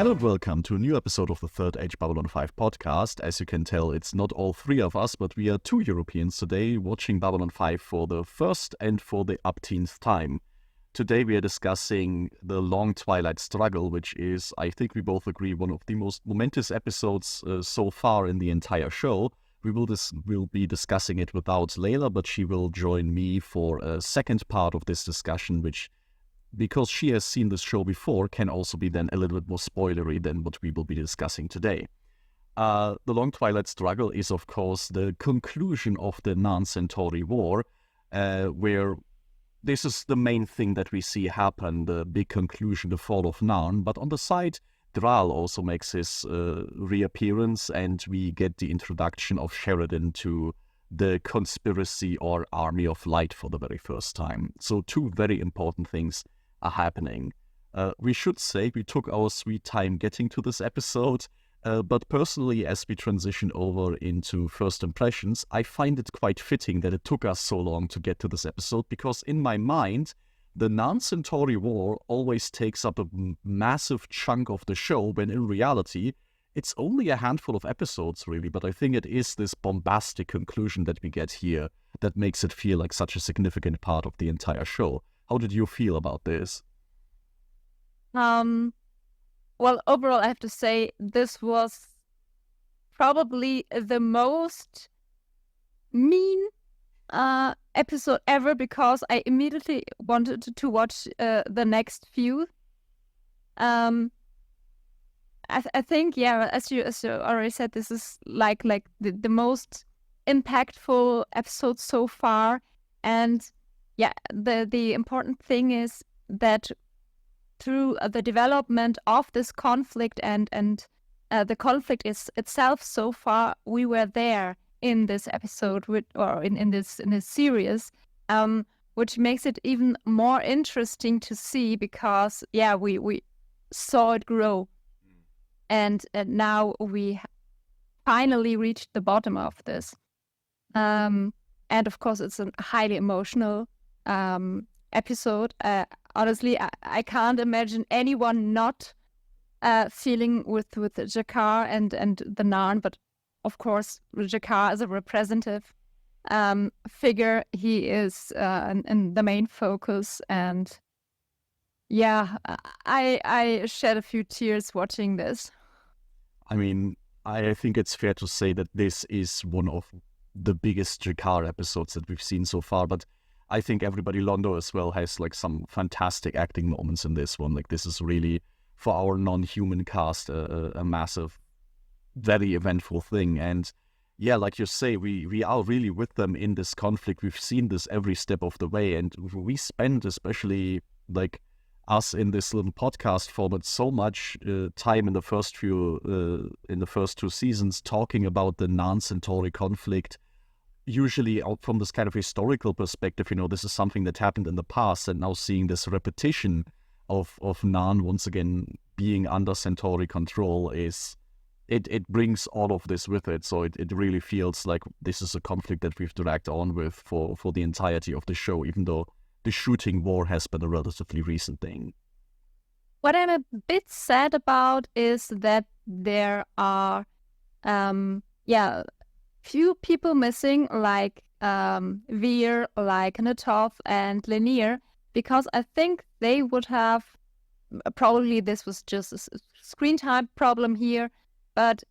Hello and welcome to a new episode of the Third Age Babylon 5 podcast. As you can tell, it's not all three of us, but we are two Europeans today watching Babylon 5 for the first and for the upteenth time. Today we are discussing the long Twilight struggle, which is, I think we both agree, one of the most momentous episodes so far in the entire show. We'll be discussing it without Layla, but she will join me for a second part of this discussion, which, because she has seen this show before, can also be then a little bit more spoilery than what we will be discussing today. The Long Twilight Struggle is, of course, the conclusion of the Narn-Centauri War, where this is the main thing that we see happen, the big conclusion, the fall of Narn. But on the side, Dral also makes his reappearance, and we get the introduction of Sheridan to the conspiracy or army of light for the very first time. So two very important things are happening. We should say we took our sweet time getting to this episode, but personally, as we transition over into first impressions, I find it quite fitting that it took us so long to get to this episode, because in my mind, the Narn-Centauri War always takes up a massive chunk of the show, when in reality, it's only a handful of episodes, really, but I think it is this bombastic conclusion that we get here that makes it feel like such a significant part of the entire show. How did you feel about this? Well, overall, I have to say this was probably the most mean episode ever, because I immediately wanted to watch the next few. I think, yeah, as you already said, this is like the most impactful episode so far, and yeah, the important thing is that through the development of this conflict and the conflict is itself so far, we were there in this episode in this series, which makes it even more interesting to see, because yeah, we saw it grow, and now we finally reached the bottom of this, and of course it's a highly emotional episode. Honestly, I can't imagine anyone not feeling with Jakar and the Narn, but of course Jakar is a representative figure. He is in the main focus, and yeah, I shed a few tears watching this. I mean, I think it's fair to say that this is one of the biggest Jakar episodes that we've seen so far, but I think everybody, Londo as well, has like some fantastic acting moments in this one. Like, this is really, for our non-human cast, a massive, very eventful thing. And yeah, like you say, we are really with them in this conflict. We've seen this every step of the way, and we spend, especially like us in this little podcast format, so much time in the first two seasons talking about the Narn-Centauri conflict. Usually out from this kind of historical perspective, this is something that happened in the past, and now seeing this repetition of Narn once again being under Centauri control it brings all of this with it. So it really feels like this is a conflict that we've dragged on with for the entirety of the show, even though the shooting war has been a relatively recent thing. What I'm a bit sad about is that there are few people missing, like Veer, like Natov and Lanier, because I think they would have, probably this was just a screen time problem here, but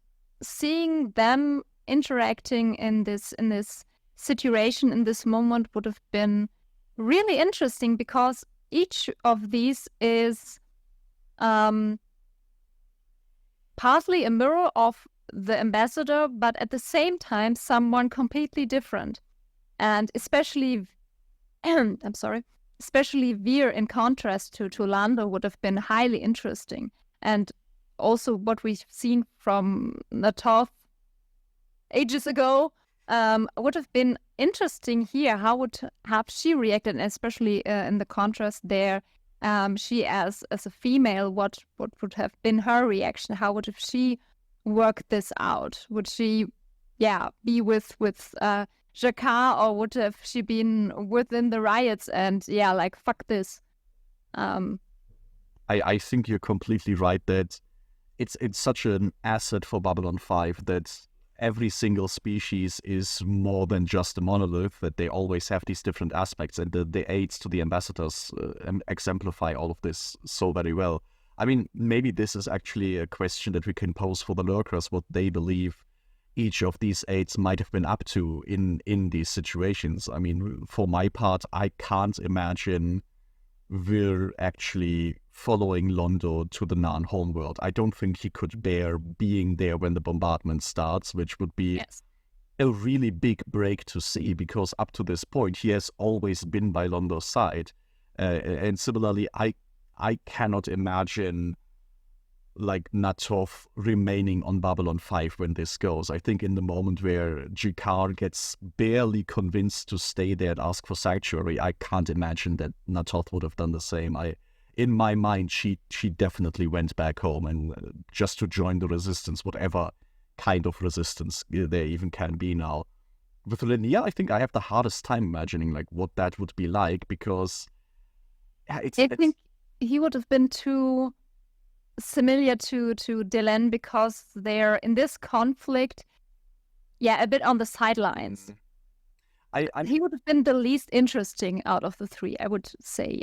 seeing them interacting in this situation, in this moment, would have been really interesting, because each of these is partly a mirror of the ambassador, but at the same time someone completely different. And especially especially Veer, in contrast to Lando, would have been highly interesting. And also what we've seen from Natov ages ago would have been interesting here. How would have she reacted, and especially in the contrast there, she as a female, what would have been her reaction? How would have she work this out? Would she be with Jakar, or would have she been within the riots and fuck this? I think you're completely right that it's such an asset for Babylon 5 that every single species is more than just a monolith, that they always have these different aspects, and the aids to the ambassadors exemplify all of this so very well. I mean, maybe this is actually a question that we can pose for the lurkers, what they believe each of these aids might have been up to in these situations. I mean, for my part, I can't imagine we're actually following Londo to the Narn homeworld. I don't think he could bear being there when the bombardment starts, which would be a really big break to see, because up to this point, he has always been by Londo's side. And similarly, I cannot imagine like Natov remaining on Babylon 5 when this goes. I think in the moment where Jikar gets barely convinced to stay there and ask for sanctuary, I can't imagine that Natov would have done the same. In my mind, she definitely went back home and just to join the resistance, whatever kind of resistance there even can be now. With Linnea, I think I have the hardest time imagining like what that would be like, because I think he would have been too similar to Dylan, because they're in this conflict, a bit on the sidelines. He would have been the least interesting out of the three, I would say,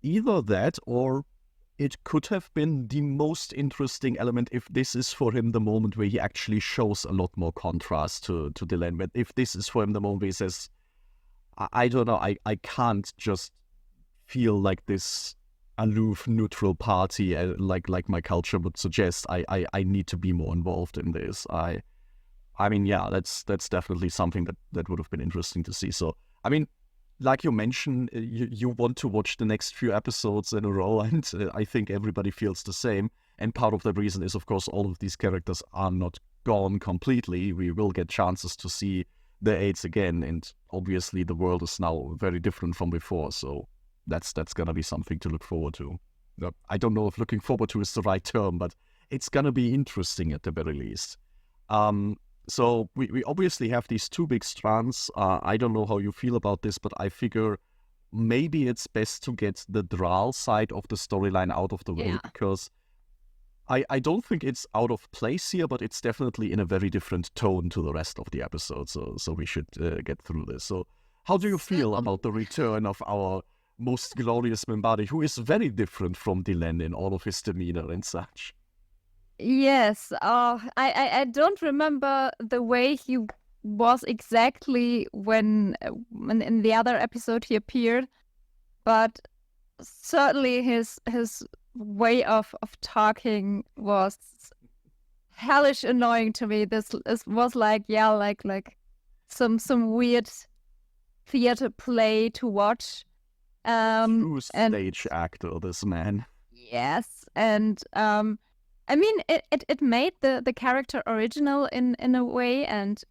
Either that, or it could have been the most interesting element if this is for him the moment where he actually shows a lot more contrast to Dylan. But if this is for him the moment where he says, I don't know, I can't just feel like this aloof, neutral party, like my culture would suggest. I need to be more involved in this. I mean, that's definitely something that would have been interesting to see. So, I mean, like you mentioned, you want to watch the next few episodes in a row, and I think everybody feels the same. And part of the reason is, of course, all of these characters are not gone completely. We will get chances to see the aids again, and obviously the world is now very different from before, so that's gonna be something to look forward to. I don't know if looking forward to is the right term, but it's gonna be interesting at the very least. So we obviously have these two big strands. I don't know how you feel about this, but I figure maybe it's best to get the Dral side of the storyline out of the way, because I don't think it's out of place here, but it's definitely in a very different tone to the rest of the episode. So we should get through this. So how do you feel about the return of our most glorious Minbari, who is very different from Dylan in all of his demeanor and such? Yes, I don't remember the way he was exactly when in the other episode he appeared, but certainly his way of talking was hellish annoying to me. This was like some weird theater play to watch. True stage actor, this man. Yes, and I mean, it made the character original in a way, and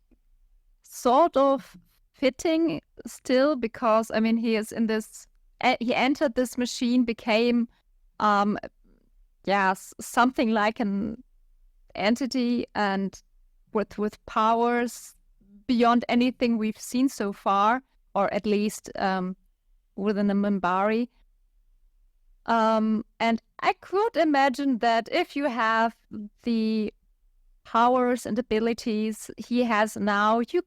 sort of fitting still, because I mean he is in this. He entered this machine, became something like an entity, and with powers beyond anything we've seen so far, or at least within a Minbari. And I could imagine that if you have the powers and abilities he has now, you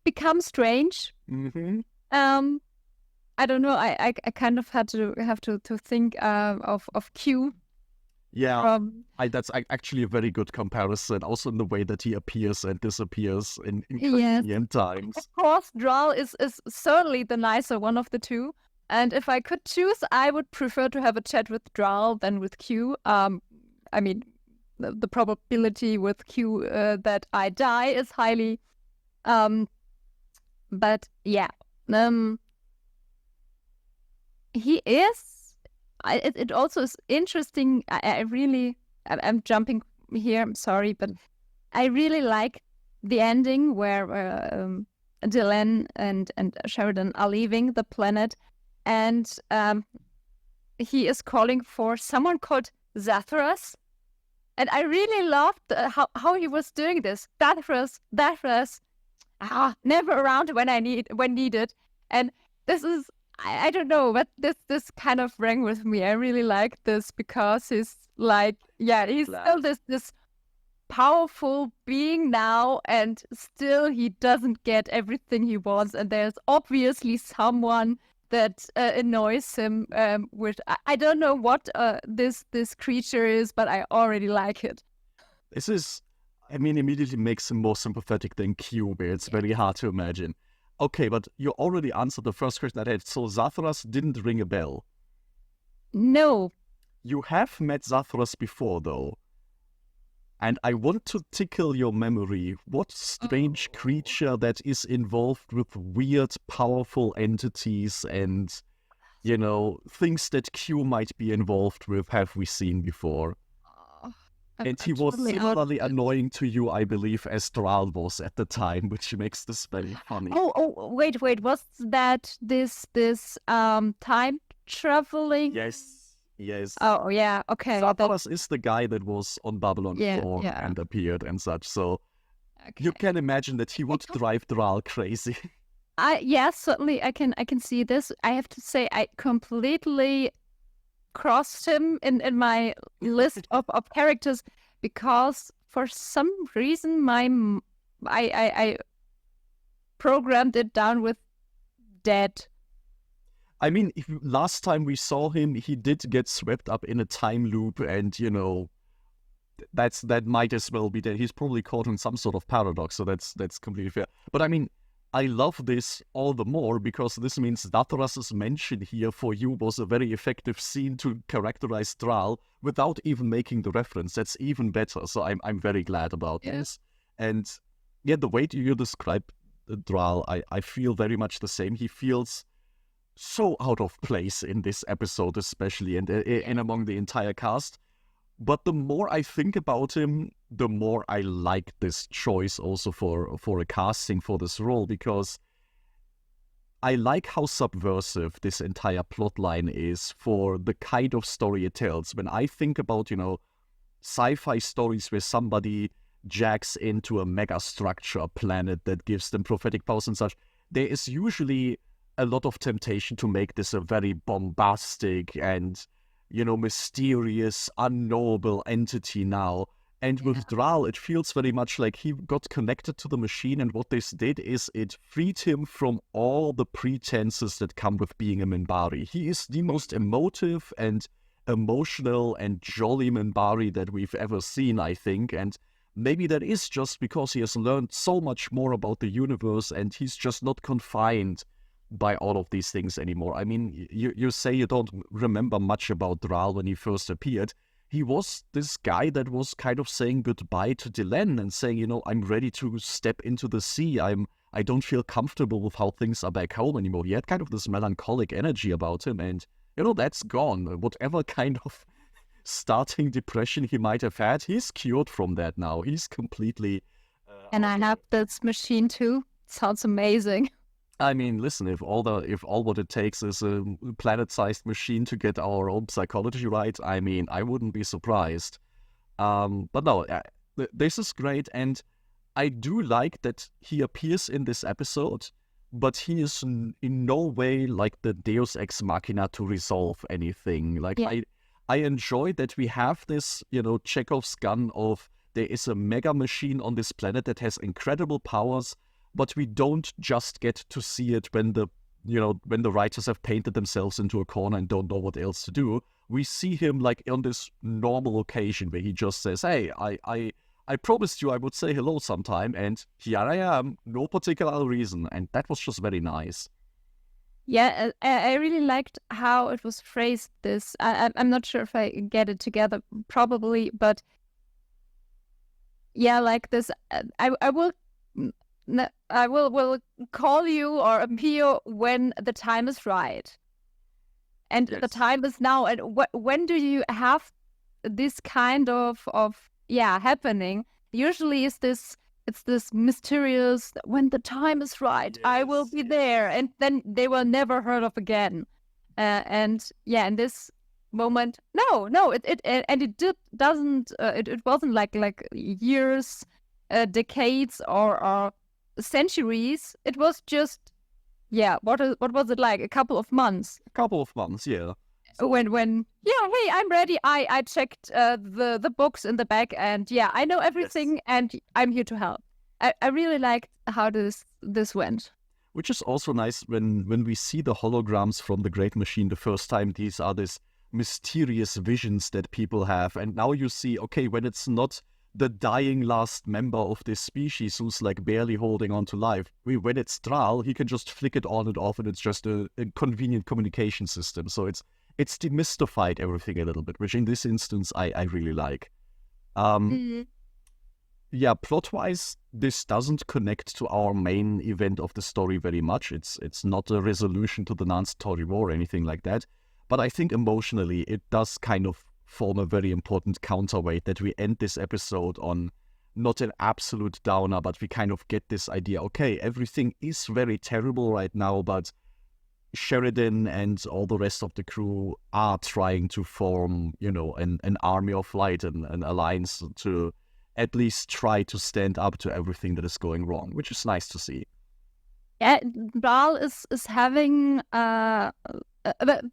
become strange. Mm-hmm. I don't know. I kind of have to think of Q. Yeah, that's actually a very good comparison. Also in the way that he appears and disappears in convenient times. Of course, Dral is certainly the nicer one of the two. And if I could choose, I would prefer to have a chat with Dral than with Q. I mean, the probability with Q that I die is highly. But yeah, he is. It also is interesting. I'm jumping here. I'm sorry, but I really like the ending where Dylan and Sheridan are leaving the planet. And he is calling for someone called Zathras. And I really loved how he was doing this. Zathras, never around when needed. And this is, I don't know, but this kind of rang with me. I really like this because he's like, he's still this powerful being now, and still he doesn't get everything he wants, and there's obviously someone that annoys him with I don't know what this creature is, but I already like it. This is, I mean, immediately makes him more sympathetic than Q, where it's very hard to imagine. Okay, but you already answered the first question I had. So Zathras didn't ring a bell. No. You have met Zathras before, though. And I want to tickle your memory. What strange creature that is involved with weird, powerful entities and, things that Q might be involved with have we seen before? And he was similarly annoying to you, I believe, as Thrall was at the time, which makes this very funny. Oh, wait. Was that this time traveling? Yes. Oh, yeah, okay. Zathras is the guy that was on Babylon 4 and appeared and such, so you can imagine that he would drive Thrall crazy. Certainly I can see this. I have to say I completely crossed him in my list of characters because for some reason I programmed it down with dead. I mean, last time we saw him, he did get swept up in a time loop, and that might as well be that he's probably caught in some sort of paradox. So that's completely fair. But I mean, I love this all the more because this means Zathras' mention here for you was a very effective scene to characterize Thrall without even making the reference. That's even better. So I'm very glad about this. And the way you describe Thrall, I feel very much the same. He feels so out of place in this episode, especially, and among the entire cast. But the more I think about him, the more I like this choice also for a casting for this role, because I like how subversive this entire plotline is for the kind of story it tells. When I think about, sci-fi stories where somebody jacks into a mega structure planet that gives them prophetic powers and such, there is usually a lot of temptation to make this a very bombastic and, mysterious, unknowable entity now. And with Thrall, it feels very much like he got connected to the machine, and what this did is it freed him from all the pretenses that come with being a Minbari. He is the most emotive and emotional and jolly Minbari that we've ever seen, I think, and maybe that is just because he has learned so much more about the universe and he's just not confined by all of these things anymore. I mean, you say you don't remember much about Thrall when he first appeared. He was this guy that was kind of saying goodbye to Delenn and saying, I'm ready to step into the sea. I don't feel comfortable with how things are back home anymore. He had kind of this melancholic energy about him, and that's gone. Whatever kind of starting depression he might have had, he's cured from that now. He's completely... and I have this machine too. Sounds amazing. I mean, listen, if all what it takes is a planet-sized machine to get our own psychology right, I mean, I wouldn't be surprised. But no, this is great, and I do like that he appears in this episode, but he is in no way like the Deus Ex Machina to resolve anything. Like, I enjoy that we have this, Chekhov's gun of there is a mega machine on this planet that has incredible powers, but we don't just get to see it when the writers have painted themselves into a corner and don't know what else to do. We see him like on this normal occasion where he just says, hey, I promised you I would say hello sometime, and here I am, no particular reason. And that was just very nice. Yeah, I really liked how it was phrased. I'm not sure if I get it together, probably, but like this, I will call you or appear when the time is right. And the time is now. And when do you have this kind of happening? Usually it's this mysterious, when the time is right, I will be there. And then they were never heard of again. In this moment, it wasn't like years, decades or centuries. It was just what was it like? A couple of months. A couple of months, yeah. When hey, I'm ready. I checked the books in the back, and I know everything, and I'm here to help. I really liked how this went. Which is also nice when we see the holograms from the Great Machine the first time. These are these mysterious visions that people have, and now you see, okay, when it's not the dying last member of this species who's like barely holding on to life, when it's Thrall, he can just flick it on and off, and it's just a convenient communication system. So it's demystified everything a little bit, which in this instance I really like. Yeah, plot-wise, this doesn't connect to our main event of the story very much. It's not a resolution to the Narn-Centauri War or anything like that. But I think emotionally, it does kind of form a very important counterweight that we end this episode on not an absolute downer, but we kind of get this idea, okay, everything is very terrible right now, but Sheridan and all the rest of the crew are trying to form, an army of light and an alliance to at least try to stand up to everything that is going wrong, which is nice to see. Yeah, Thrall is having a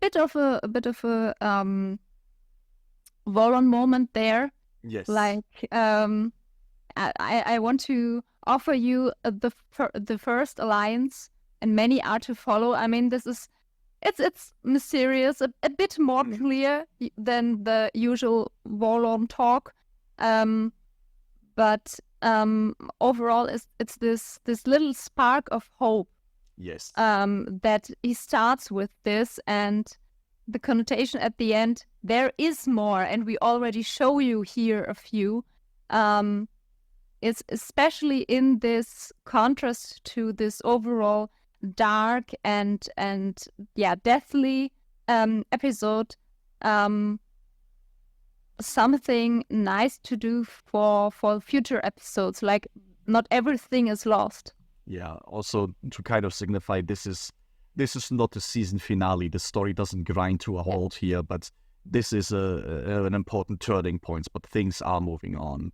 bit of a Voron moment there. Yes. Like I want to offer you the first alliance, and many are to follow. I mean, it's mysterious, a bit more clear than the usual Voron talk. But overall, it's this little spark of hope. Yes. That he starts with this, and the connotation at the end, there is more, and we already show you here a few. It's especially in this contrast to this overall dark and deathly episode. Something nice to do for future episodes. Like, not everything is lost. Yeah. Also, to kind of signify this is not the season finale. The story doesn't grind to a halt here, but this is an important turning point. But things are moving on.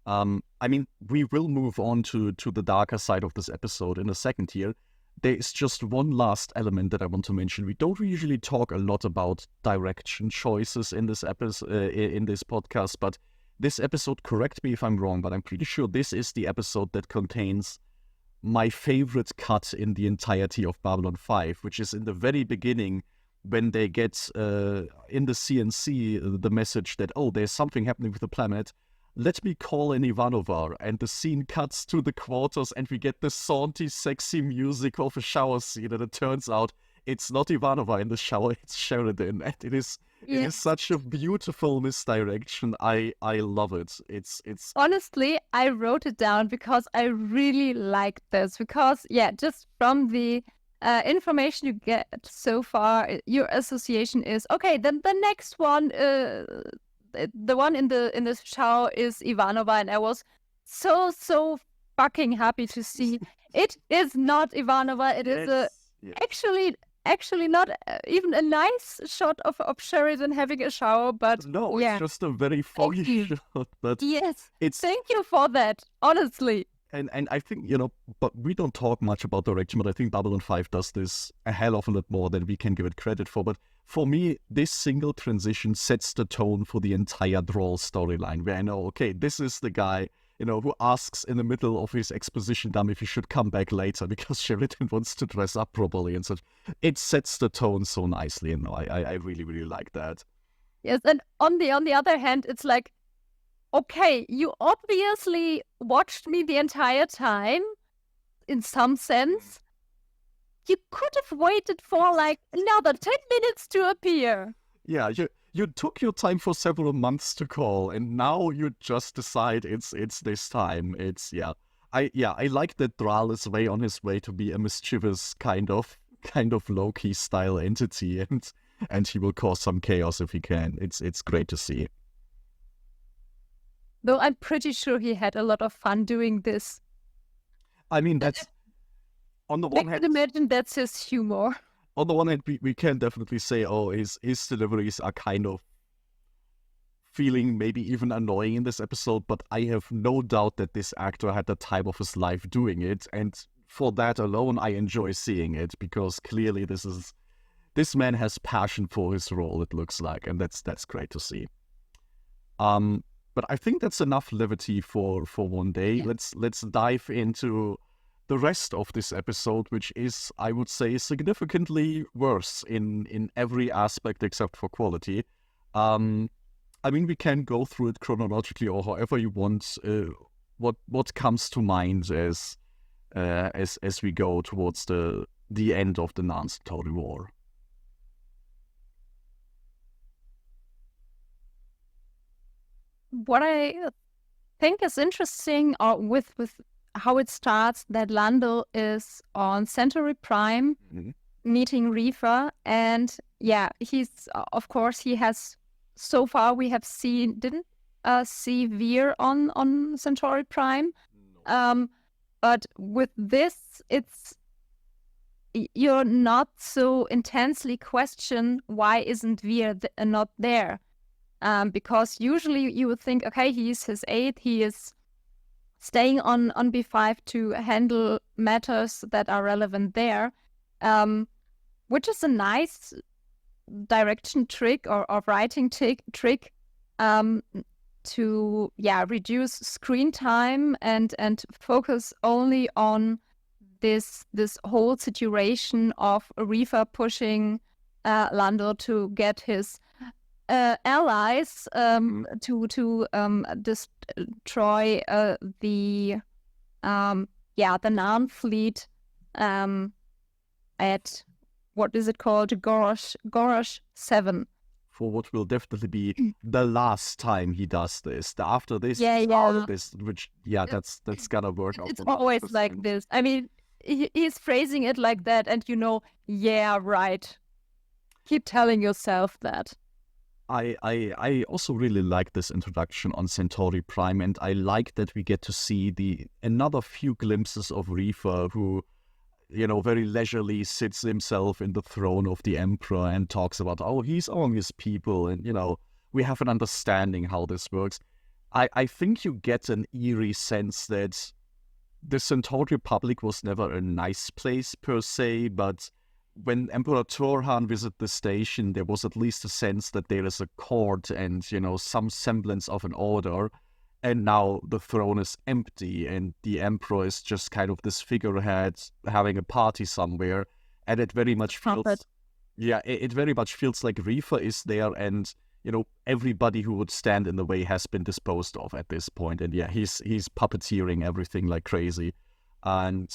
I mean, we will move on to the darker side of this episode in a second here. There is just one last element that I want to mention. We don't usually talk a lot about direction choices in this in this podcast, but this episode, correct me if I'm wrong, but I'm pretty sure this is the episode that contains my favorite cut in the entirety of Babylon 5, which is in the very beginning when they get in the CNC the message that, oh, there's something happening with the planet. Let me call in Ivanova, and the scene cuts to the quarters, and we get the saunty, sexy music of a shower scene, and it turns out it's not Ivanova in the shower, it's Sheridan, and it is such a beautiful misdirection. I love it. It's honestly, I wrote it down because I really like this, because just from the information you get so far, your association is, okay, then the next one, the one in the shower is Ivanova, and I was so fucking happy to see it is not Ivanova. It is actually not even a nice shot of Sheridan having a shower, but no, it's just a very foggy shot. But yes, thank you for that, honestly. And I think, but we don't talk much about direction, but I think Babylon 5 does this a hell of a lot more than we can give it credit for. But for me, this single transition sets the tone for the entire Thrall storyline, where I know, okay, this is the guy, who asks in the middle of his exposition dump if he should come back later because Sheridan wants to dress up properly and such. It sets the tone so nicely, and I really, really like that. Yes, and on the other hand, it's like, okay, you obviously watched me the entire time, in some sense. You could have waited for like another 10 minutes to appear. Yeah, you took your time for several months to call, and now you just decide it's this time. I like that Thrall is on his way to be a mischievous kind of low-key style entity, and he will cause some chaos if he can. It's great to see. Though I'm pretty sure he had a lot of fun doing this. I mean, that's on the one hand. I can imagine that's his humor. On the one hand, we can definitely say, oh, his deliveries are kind of feeling maybe even annoying in this episode, but I have no doubt that this actor had the time of his life doing it. And for that alone, I enjoy seeing it, because clearly this man has passion for his role, it looks like, and that's great to see. But I think that's enough levity for one day. Yeah. Let's dive into the rest of this episode, which is, I would say, significantly worse in every aspect except for quality. I mean, we can go through it chronologically or however you want. What comes to mind as we go towards the end of the Narn-Centauri War? What I think is interesting with how it starts, that Lando is on Centauri Prime meeting Reefer, and he's of course he has, so far we have didn't see Veer on Centauri Prime. No. But with this, you're not so intensely question why isn't Veer not there, because usually you would think, okay, he's his aide, he is staying on B5 to handle matters that are relevant there, which is a nice direction trick or writing trick to reduce screen time and focus only on this whole situation of Reefer pushing Lando to get his allies to destroy the Narn fleet at, what is it called, Gorosh 7. For what will definitely be the last time he does this. After this, which that's gonna work out. It's always 100%. Like this. I mean, he's phrasing it like that, and right. Keep telling yourself that. I also really like this introduction on Centauri Prime, and I like that we get to see another few glimpses of Reefer, who, very leisurely sits himself in the throne of the Emperor and talks about, he's among his people, and, we have an understanding how this works. I think you get an eerie sense that the Centauri Republic was never a nice place per se, but when Emperor Turhan visited the station, there was at least a sense that there is a court and, some semblance of an order. And now the throne is empty, and the Emperor is just kind of this figurehead having a party somewhere. And it very much feels... it very much feels like Reefer is there, and, everybody who would stand in the way has been disposed of at this point. And he's puppeteering everything like crazy. And...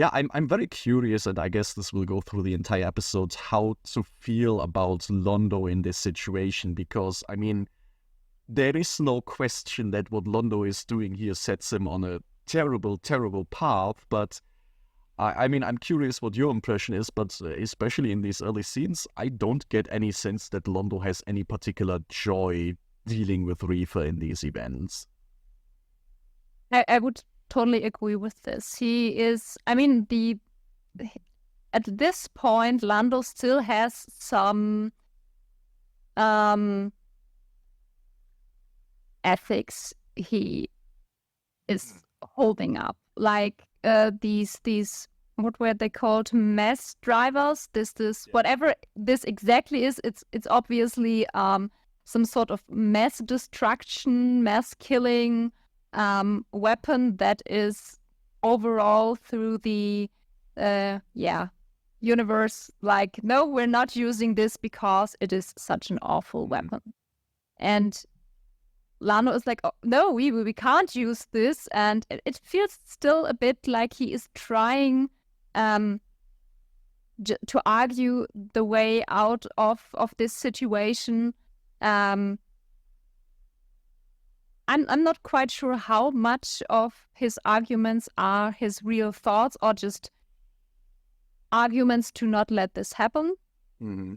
I'm very curious, and I guess this will go through the entire episode, how to feel about Londo in this situation, because, I mean, there is no question that what Londo is doing here sets him on a terrible, terrible path, but, I mean, I'm curious what your impression is, but especially in these early scenes, I don't get any sense that Londo has any particular joy dealing with Reefer in these events. I would totally agree with this. He is, I mean, at this point, Lando still has some ethics he is holding up, like these what were they called, mess drivers, whatever this exactly is. It's obviously some sort of mass destruction, mass killing weapon that is overall through the universe, like, no, we're not using this because it is such an awful weapon. And Lando is like, no, we can't use this, and it feels still a bit like he is trying to argue the way out of this situation. I'm not quite sure how much of his arguments are his real thoughts or just arguments to not let this happen. Mm-hmm.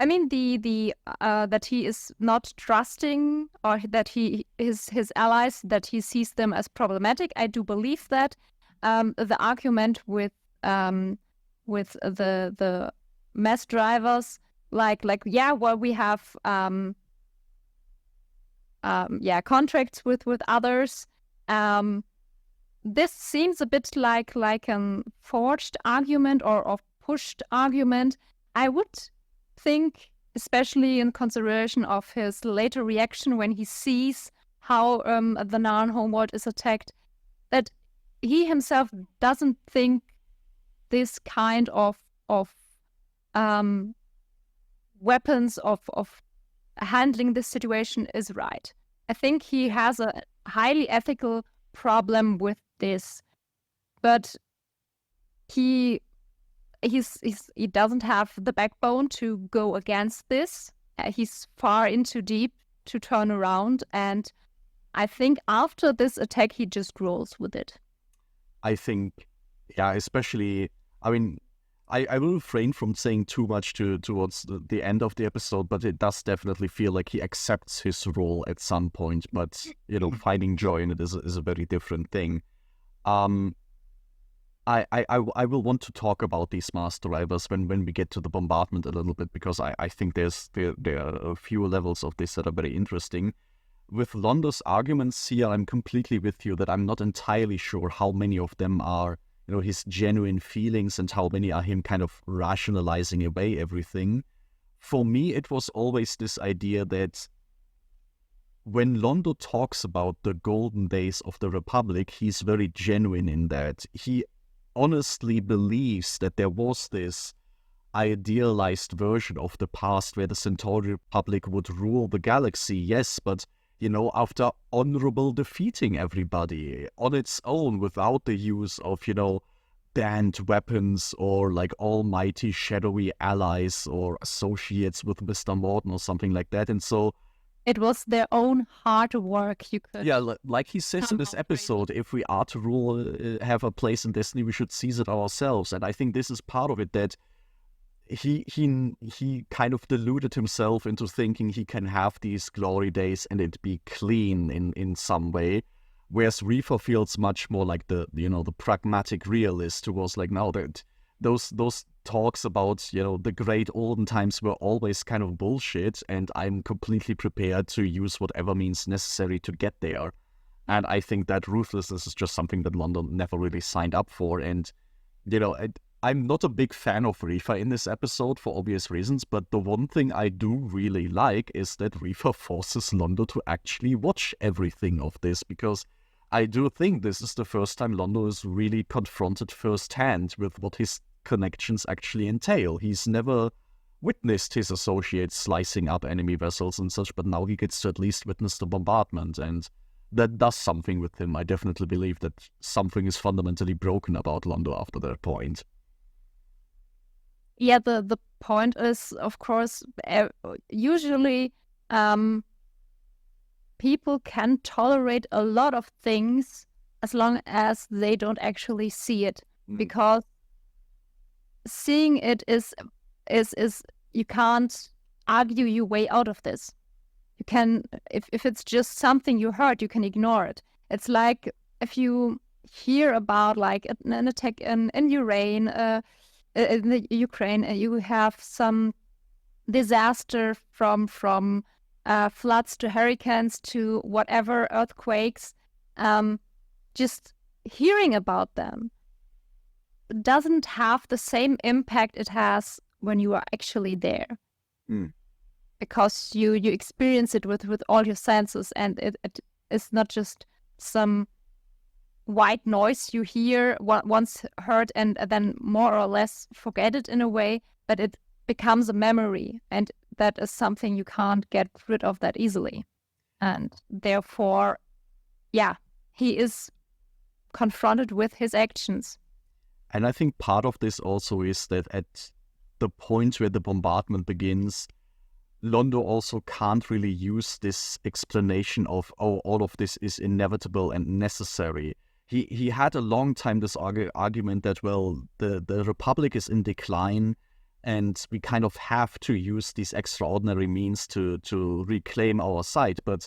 I mean, the that he is not trusting, or that his allies, that he sees them as problematic. I do believe that. The argument with the mass drivers, like we have contracts with others, this seems a bit like a forged argument or pushed argument. I would think, especially in consideration of his later reaction when he sees how the Narn homeworld is attacked, that he himself doesn't think this kind of weapons of handling this situation is right. I think he has a highly ethical problem with this, but he doesn't have the backbone to go against this. He's far into deep to turn around, and I think after this attack he just rolls with it. I think, yeah, especially, I mean, I will refrain from saying too much towards the end of the episode, but it does definitely feel like he accepts his role at some point. But, finding joy in it is a very different thing. I will want to talk about these master drivers when we get to the bombardment a little bit, because I think there are a few levels of this that are very interesting. With Londo's arguments here, I'm completely with you that I'm not entirely sure how many of them are his genuine feelings and how many are him kind of rationalizing away everything. For me, it was always this idea that when Londo talks about the golden days of the Republic, he's very genuine in that. He honestly believes that there was this idealized version of the past where the Centauri Republic would rule the galaxy, yes, but after honorable defeating everybody on its own without the use of, banned weapons or like almighty shadowy allies or associates with Mr. Morton or something like that. And so it was their own hard work, you could. Yeah, like he says in this episode, if we are to rule, have a place in destiny, we should seize it ourselves. And I think this is part of it, that he kind of deluded himself into thinking he can have these glory days and it be clean in some way, whereas Reefer feels much more like the pragmatic realist who was like, no, that those talks about the great olden times were always kind of bullshit, and I'm completely prepared to use whatever means necessary to get there. And I think that ruthlessness is just something that London never really signed up for. And I'm not a big fan of Reefer in this episode for obvious reasons, but the one thing I do really like is that Reefer forces Londo to actually watch everything of this, because I do think this is the first time Londo is really confronted firsthand with what his connections actually entail. He's never witnessed his associates slicing up enemy vessels and such, but now he gets to at least witness the bombardment, and that does something with him. I definitely believe that something is fundamentally broken about Londo after that point. Yeah, the point is, of course, usually people can tolerate a lot of things as long as they don't actually see it, because seeing it is you can't argue your way out of this. You can, if it's just something you heard, you can ignore it. It's like if you hear about like an attack in Ukraine. In the Ukraine, you have some disaster from floods to hurricanes to whatever, earthquakes. Just hearing about them doesn't have the same impact it has when you are actually there, because you experience it with all your senses, and it is not just some white noise you hear once heard and then more or less forget it in a way, but it becomes a memory, and that is something you can't get rid of that easily. And therefore, yeah, he is confronted with his actions. And I think part of this also is that at the point where the bombardment begins, Londo also can't really use this explanation of, oh, all of this is inevitable and necessary. He had a long time this argument that, well, the Republic is in decline and we kind of have to use these extraordinary means to reclaim our site. But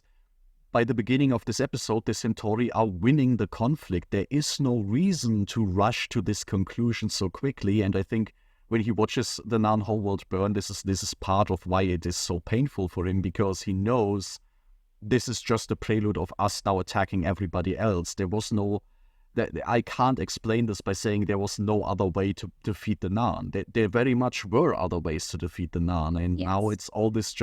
by the beginning of this episode, the Centauri are winning the conflict. There is no reason to rush to this conclusion so quickly. And I think when he watches the Narn homeworld burn, this is part of why it is so painful for him, because he knows this is just a prelude of us now attacking everybody else. There was no I can't explain this by saying there was no other way to defeat the Narn. There very much were other ways to defeat the Narn, and now it's all this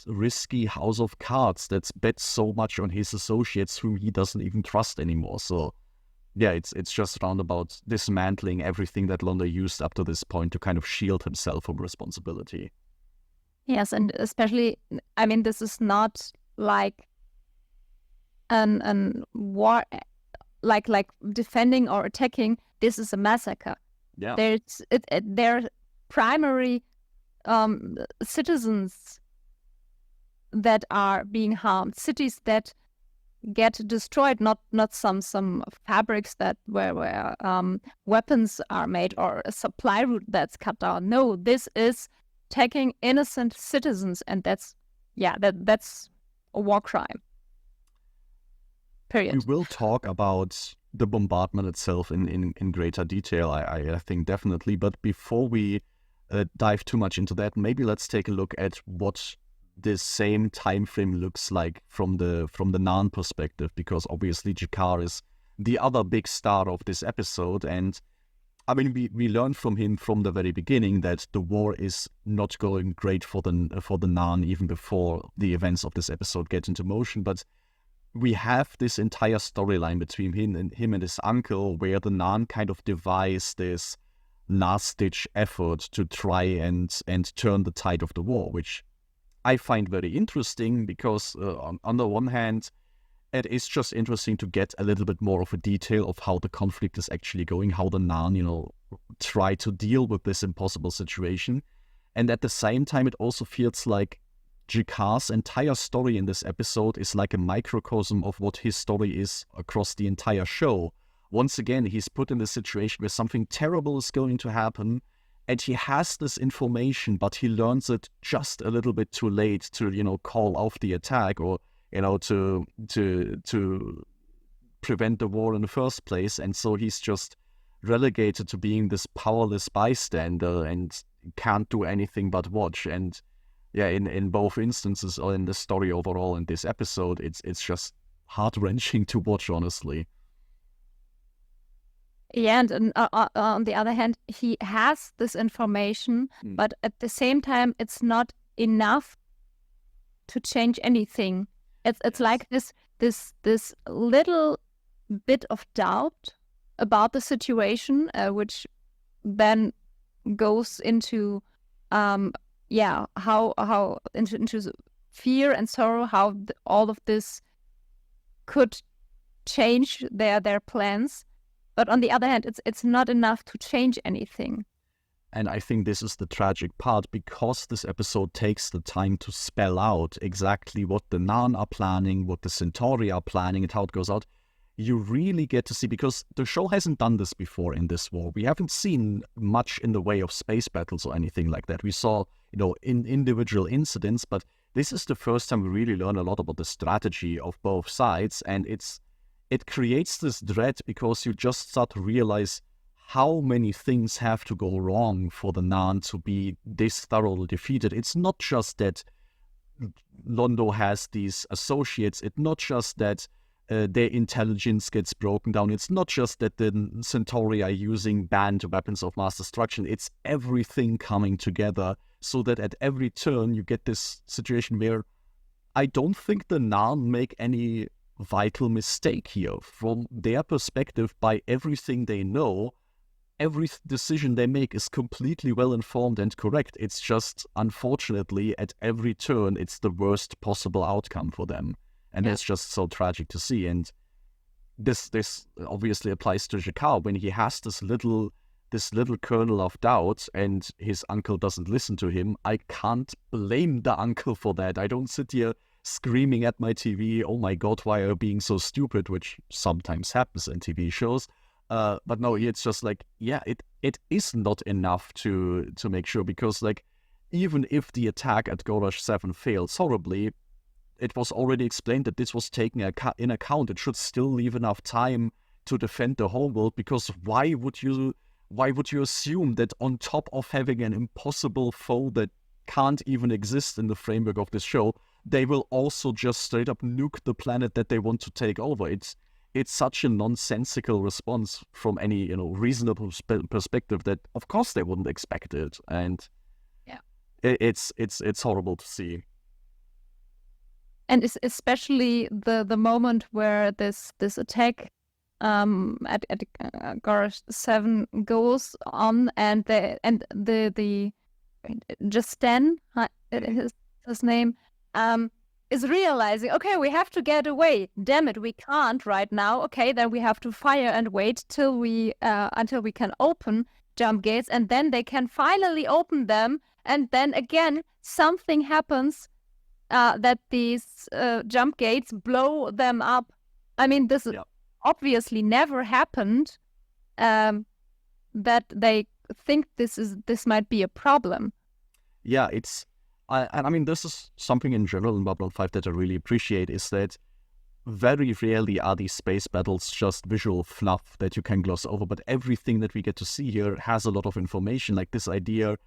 risky house of cards that's bet so much on his associates whom he doesn't even trust anymore. So yeah, it's just round about dismantling everything that Londo used up to this point to kind of shield himself from responsibility. Yes, and especially, I mean, this is not like an war, like defending or attacking. This is a massacre. Yeah, they're primary citizens that are being harmed, cities that get destroyed, not some fabrics that where weapons are made or a supply route that's cut down. No, this is taking innocent citizens, and that's a war crime. Period. We will talk about the bombardment itself in greater detail, I think definitely. But before we dive too much into that, maybe let's take a look at what this same time frame looks like from the Narn perspective, because obviously G'Kar is the other big star of this episode, and I mean we learned from him from the very beginning that the war is not going great for the Narn even before the events of this episode get into motion. But we have this entire storyline between him and his uncle, where the Narn kind of devise this last-ditch effort to try and turn the tide of the war, which I find very interesting because on the one hand, it is just interesting to get a little bit more of a detail of how the conflict is actually going, how the Narn, try to deal with this impossible situation. And at the same time, it also feels like G'Kar's entire story in this episode is like a microcosm of what his story is across the entire show. Once again, he's put in a situation where something terrible is going to happen, and he has this information, but he learns it just a little bit too late to, call off the attack or, to prevent the war in the first place. And so he's just relegated to being this powerless bystander and can't do anything but watch. And yeah, in both instances, or in the story overall in this episode, it's just heart-wrenching to watch, honestly. Yeah, and on the other hand, he has this information, but at the same time, it's not enough to change anything. It's like this little bit of doubt about the situation, which then goes into how into fear and sorrow, how all of this could change their plans. But on the other hand, it's not enough to change anything. And I think this is the tragic part, because this episode takes the time to spell out exactly what the Narn are planning, what the Centauri are planning, and how it goes out. You really get to see, because the show hasn't done this before in this war. We haven't seen much in the way of space battles or anything like that. We saw, in individual incidents, but this is the first time we really learn a lot about the strategy of both sides, and it creates this dread because you just start to realize how many things have to go wrong for the Narn to be this thoroughly defeated. It's not just that Londo has these associates. It's not just that their intelligence gets broken down. It's not just that the Centauri are using banned weapons of mass destruction. It's everything coming together so that at every turn you get this situation where I don't think the Narn make any vital mistake here. From their perspective, by everything they know, every decision they make is completely well informed and correct. It's just, unfortunately, at every turn, it's the worst possible outcome for them. And that's just so tragic to see. And this obviously applies to G'Kar when he has this little kernel of doubt and his uncle doesn't listen to him. I can't blame the uncle for that. I don't sit here screaming at my TV, oh my God, why are you being so stupid, which sometimes happens in TV shows. But no, it's just like, yeah, it is not enough to make sure, because like, even if the attack at Gorash 7 fails horribly, it was already explained that this was taken in account. It should still leave enough time to defend the Homeworld, because why would you assume that on top of having an impossible foe that can't even exist in the framework of this show, they will also just straight up nuke the planet that they want to take over? it's such a nonsensical response from any, reasonable perspective that, of course, they wouldn't expect it. And Yeah. it's horrible to see. And it's especially the moment where this attack at Garage 7 goes on, and the Justin, his name, is realizing, okay, we have to get away. Damn it, we can't right now. Okay, then we have to fire and wait till until we can open jump gates, and then they can finally open them. And then again, something happens that these jump gates blow them up. I mean, this obviously never happened. That they think this might be a problem. Yeah, I mean, this is something in general in Babylon 5 that I really appreciate, is that very rarely are these space battles just visual fluff that you can gloss over, but everything that we get to see here has a lot of information, like this idea,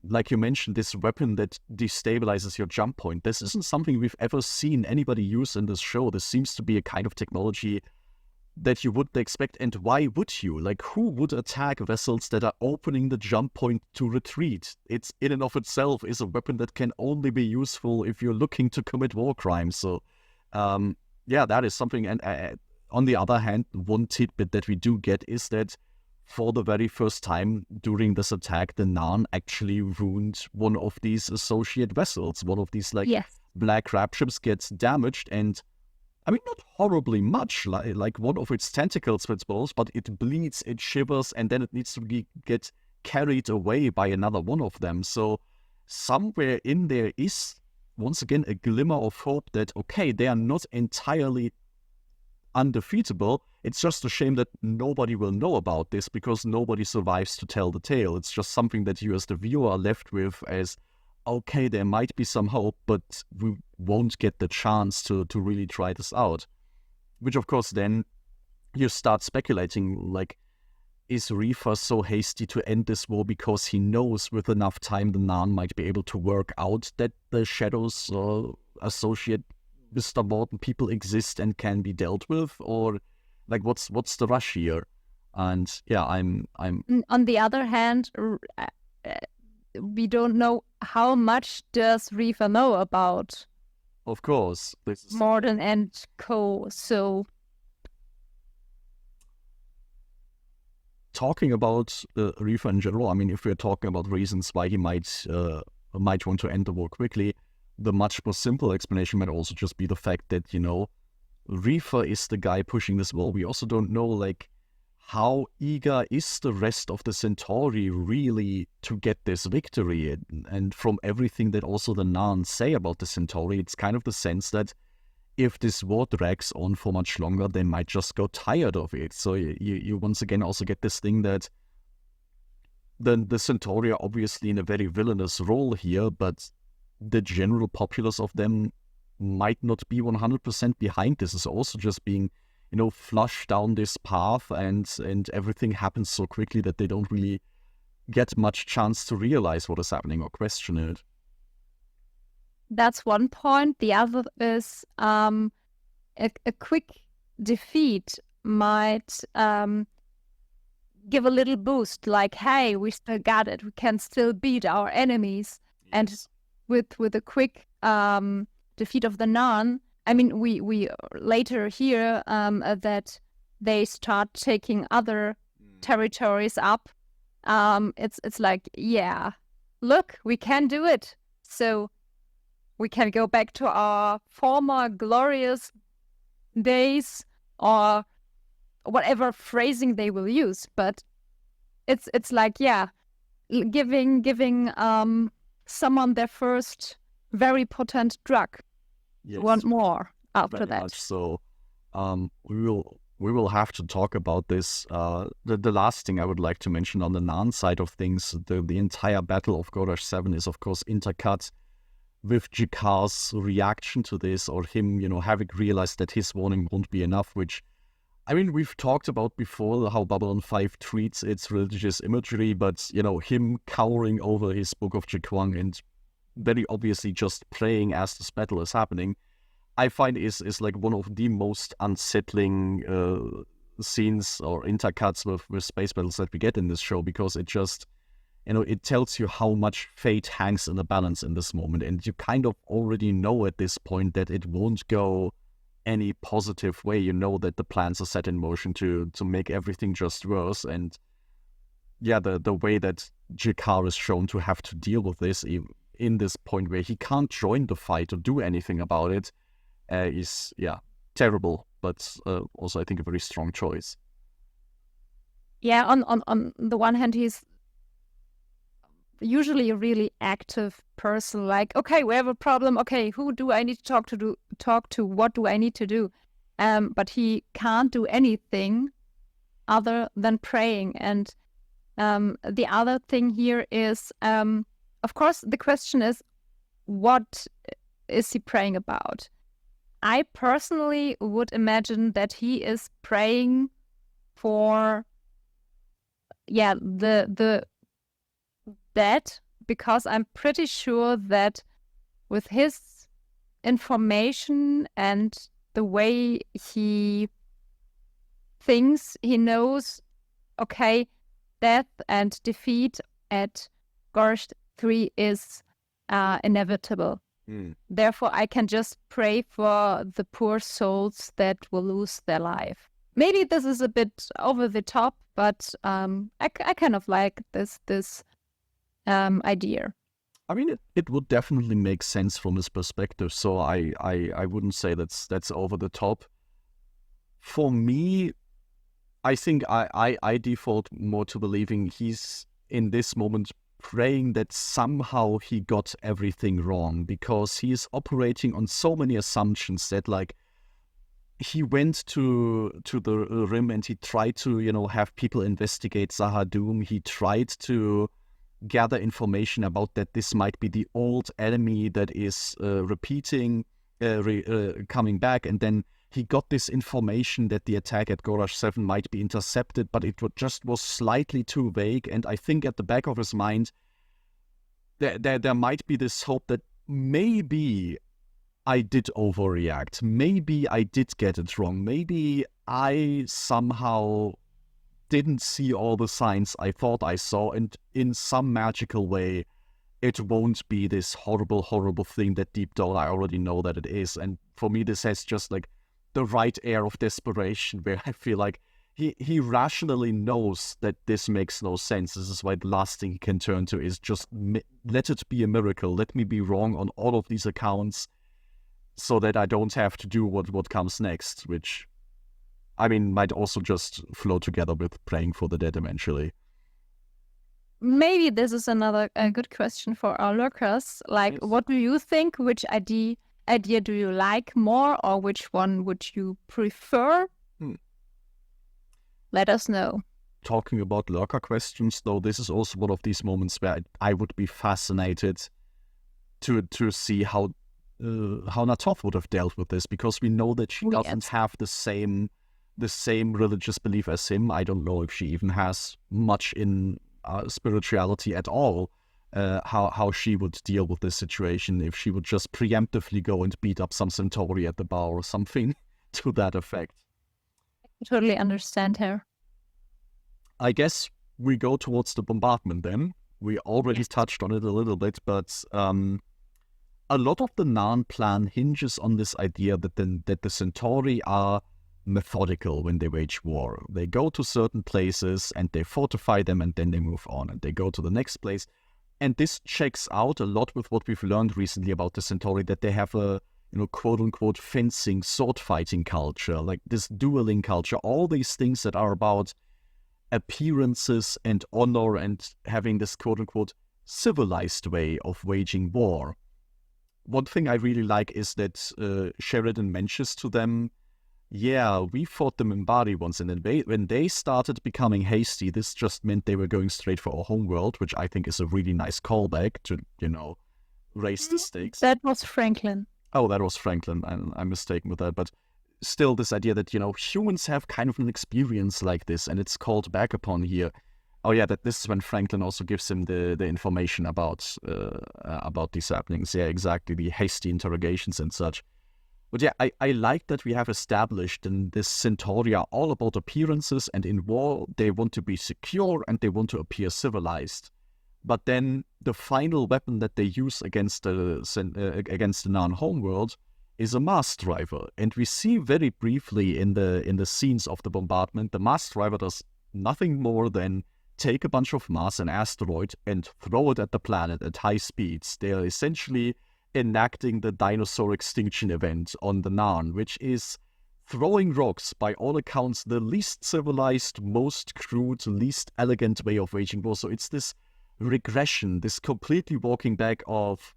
like you mentioned, this weapon that destabilizes your jump point. This isn't something we've ever seen anybody use in this show. This seems to be a kind of technology that you wouldn't expect. And why would you? Like, who would attack vessels that are opening the jump point to retreat? It's in and of itself is a weapon that can only be useful if you're looking to commit war crimes. So, that is something. And on the other hand, one tidbit that we do get is that for the very first time during this attack, the Narn actually ruined one of these associate vessels. One of these black crab ships gets damaged, and I mean, not horribly much, like one of its tentacles explodes, but it bleeds, it shivers, and then it needs to get carried away by another one of them. So somewhere in there is, once again, a glimmer of hope that, okay, they are not entirely undefeatable. It's just a shame that nobody will know about this because nobody survives to tell the tale. It's just something that you as the viewer are left with as, okay, there might be some hope, but we won't get the chance to really try this out. Which, of course, then you start speculating, like, is Reefer so hasty to end this war because he knows with enough time the Narn might be able to work out that the Shadows associate Mr. Morton people exist and can be dealt with? Or, like, what's the rush here? And, yeah, I'm... On the other hand, we don't know how much does Reefer know about, of course, this is Morton and co. So talking about Reefer in general, I mean, if we're talking about reasons why he might want to end the war quickly, the much more simple explanation might also just be the fact that, Reefer is the guy pushing this war. We also don't know, like, how eager is the rest of the Centauri really to get this victory? And from everything that also the Narn say about the Centauri, it's kind of the sense that if this war drags on for much longer, they might just go tired of it. So you once again also get this thing that the Centauri are obviously in a very villainous role here, but the general populace of them might not be 100% behind this. It's also just being flushed down this path, and everything happens so quickly that they don't really get much chance to realize what is happening or question it. That's one point. The other is a quick defeat might give a little boost, like, hey, we still got it. We can still beat our enemies. Yes. And with a quick defeat of the Narn, I mean, we later hear that they start taking other territories up. It's like, yeah, look, we can do it. So we can go back to our former glorious days, or whatever phrasing they will use. But it's like, yeah, giving someone their first very potent drug. Yes. Want more after Very that. much so. We will have to talk about this. The last thing I would like to mention on the Narn side of things, the entire battle of Garage 7 is of course intercut with Jikar's reaction to this, or him, having realized that his warning won't be enough, which, I mean, we've talked about before how Babylon 5 treats its religious imagery, but, him cowering over his Book of Jikwang and very obviously just praying as this battle is happening, I find is like one of the most unsettling scenes or intercuts with space battles that we get in this show, because it just, it tells you how much fate hangs in the balance in this moment, and you kind of already know at this point that it won't go any positive way. You know that the plans are set in motion to make everything just worse, and the way that G'Kar is shown to have to deal with this in this point where he can't join the fight or do anything about it is terrible, but also I think a very strong choice. Yeah, on the one hand, he's usually a really active person. Like, okay, we have a problem. Okay, who do I need to talk to? What do I need to do? But he can't do anything other than praying. And the other thing here is, of course, the question is, what is he praying about? I personally would imagine that he is praying for, the dead, because I'm pretty sure that with his information and the way he thinks, he knows, okay, death and defeat at Gorge 3 is inevitable. Therefore, I can just pray for the poor souls that will lose their life. Maybe this is a bit over the top, but I kind of like this idea. I mean, it would definitely make sense from his perspective, so I wouldn't say that's over the top. For me, I think I default more to believing he's in this moment praying that somehow he got everything wrong, because he is operating on so many assumptions that, like, he went to the Rim and he tried to, have people investigate Zahadum. He tried to gather information about that this might be the old enemy that is coming back, and then he got this information that the attack at Gorage 7 might be intercepted, but it just was slightly too vague. And I think at the back of his mind, there might be this hope that maybe I did overreact. Maybe I did get it wrong. Maybe I somehow didn't see all the signs I thought I saw, and in some magical way, it won't be this horrible, horrible thing that deep down I already know that it is. And for me, this has just like the right air of desperation, where I feel like he rationally knows that this makes no sense. This is why the last thing he can turn to is just let it be a miracle. Let me be wrong on all of these accounts, so that I don't have to do what comes next, which, I mean, might also just flow together with praying for the dead eventually. Maybe this is a good question for our lurkers. Like, yes. What do you think? Which idea do you like more, or which one would you prefer? Let us know. Talking about lurker questions, though, this is also one of these moments where I would be fascinated to see how Natov would have dealt with this, because we know that she doesn't have the same religious belief as him. I don't know if she even has much in spirituality at all. How she would deal with this situation, if she would just preemptively go and beat up some Centauri at the bar or something to that effect. I totally understand her. I guess we go towards the bombardment then. We already touched on it a little bit, but a lot of the Narn plan hinges on this idea that the Centauri are methodical when they wage war. They go to certain places and they fortify them, and then they move on and they go to the next place. And this checks out a lot with what we've learned recently about the Centauri, that they have a, quote-unquote fencing, sword-fighting culture, like this dueling culture, all these things that are about appearances and honor and having this quote-unquote civilized way of waging war. One thing I really like is that Sheridan mentions to them, we fought them in Bari once, and then when they started becoming hasty, this just meant they were going straight for a homeworld, which I think is a really nice callback to, raise the stakes. That was Franklin. Oh, that was Franklin. I'm mistaken with that. But still, this idea that, humans have kind of an experience like this, and it's called back upon here. Oh, yeah, that this is when Franklin also gives him the information about these happenings. Yeah, exactly, the hasty interrogations and such. But yeah, I like that we have established in this Centauri are all about appearances, and in war they want to be secure and they want to appear civilized. But then the final weapon that they use against the Narn-Homeworld is a Mars driver, and we see very briefly in the scenes of the bombardment, the Mars driver does nothing more than take a bunch of mass, an asteroid, and throw it at the planet at high speeds. They are essentially enacting the dinosaur extinction event on the Narn, which is throwing rocks, by all accounts, the least civilized, most crude, least elegant way of waging war. So it's this regression, this completely walking back of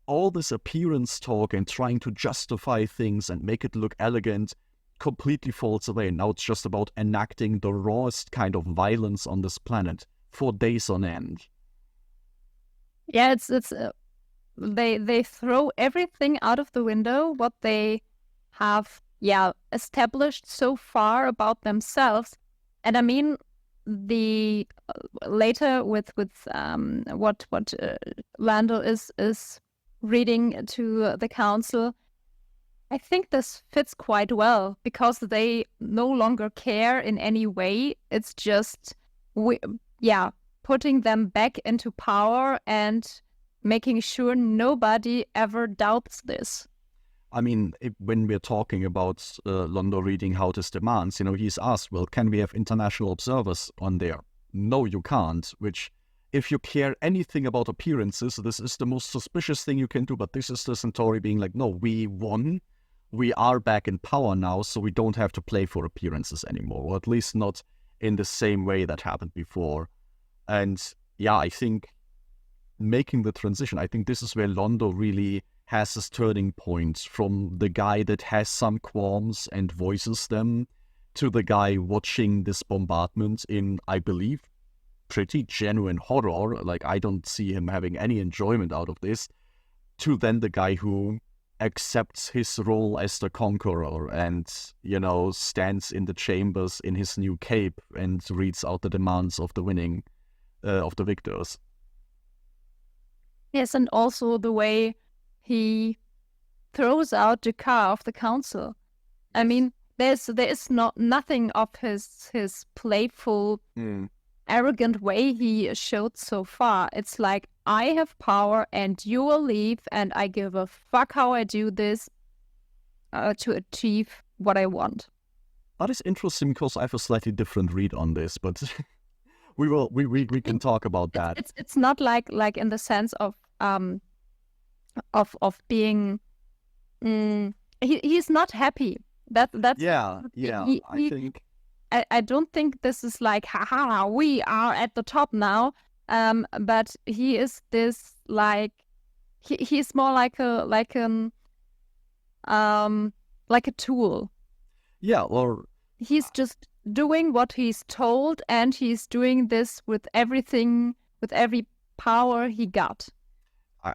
all this appearance talk and trying to justify things and make it look elegant completely falls away. Now it's just about enacting the rawest kind of violence on this planet for days on end. Yeah, they throw everything out of the window, what they have established so far about themselves. And I mean, the later with what Lando is reading to the council, I think this fits quite well because they no longer care in any way. It's just putting them back into power and making sure nobody ever doubts this. I mean, when we're talking about Londo reading Houghton's demands, he's asked, well, can we have international observers on there? No, you can't, which, if you care anything about appearances, this is the most suspicious thing you can do, but this is the Centauri being like, no, we won, we are back in power now, so we don't have to play for appearances anymore, or at least not in the same way that happened before. And yeah, I think making the transition, I think this is where Londo really has this turning point from the guy that has some qualms and voices them to the guy watching this bombardment in, I believe, pretty genuine horror. Like, I don't see him having any enjoyment out of this, to then the guy who accepts his role as the conqueror and, stands in the chambers in his new cape and reads out the demands of the victors. Yes, and also the way he throws out the car of the council. I mean, there is nothing of his playful, arrogant way he showed so far. It's like, I have power and you will leave, and I give a fuck how I do this to achieve what I want. That is interesting because I have a slightly different read on this, but we can talk about that. It's not like in the sense of being he's not happy. That's I think I don't think this is like, haha, we are at the top now. But he is this like he's more like a tool. Yeah, or he's just doing what he's told, and he's doing this with everything, with every power he got.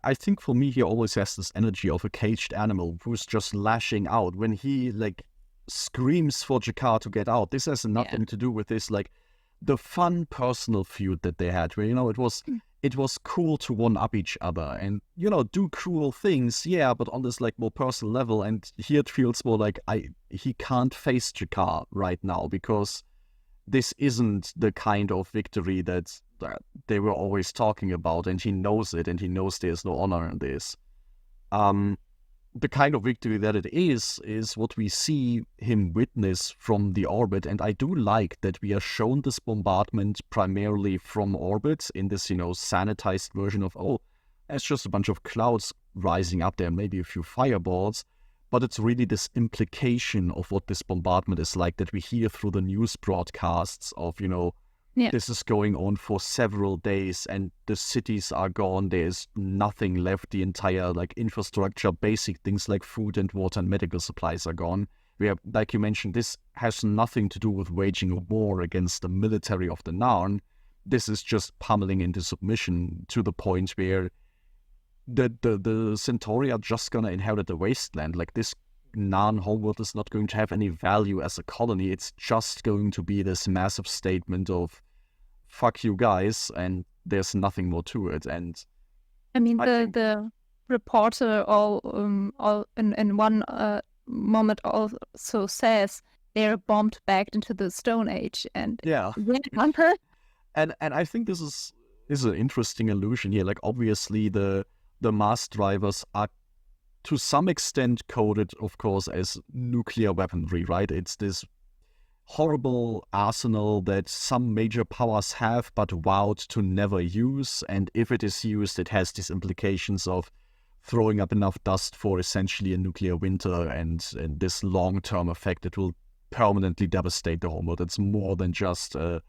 I think for me, he always has this energy of a caged animal who's just lashing out. When he screams for Jakar to get out, this has nothing to do with this the fun personal feud that they had, where it was cool to one up each other and do cruel things, but on this more personal level. And here it feels more like he can't face Jakar right now because this isn't the kind of victory that they were always talking about, and he knows it, and he knows there's no honor in this. The kind of victory that it is what we see him witness from the orbit, and I do like that we are shown this bombardment primarily from orbit in this, sanitized version of, it's just a bunch of clouds rising up there, maybe a few fireballs, but it's really this implication of what this bombardment is like that we hear through the news broadcasts of, this is going on for several days and the cities are gone. There's nothing left. The entire infrastructure, basic things like food and water and medical supplies are gone. We have, like you mentioned, this has nothing to do with waging a war against the military of the Narn. This is just pummeling into submission to the point where the Centauri are just going to inherit the wasteland. This Narn homeworld is not going to have any value as a colony. It's just going to be this massive statement of fuck you guys, and there's nothing more to it. And I mean, the reporter all in one moment also says they're bombed back into the Stone Age, and Yeah. And I think this is an interesting allusion here. Like, obviously the mass drivers are to some extent coded, of course, as nuclear weaponry, right? It's this horrible arsenal that some major powers have but vowed to never use, and if it is used, it has these implications of throwing up enough dust for essentially a nuclear winter, and this long-term effect that will permanently devastate the homeworld. It's more than just a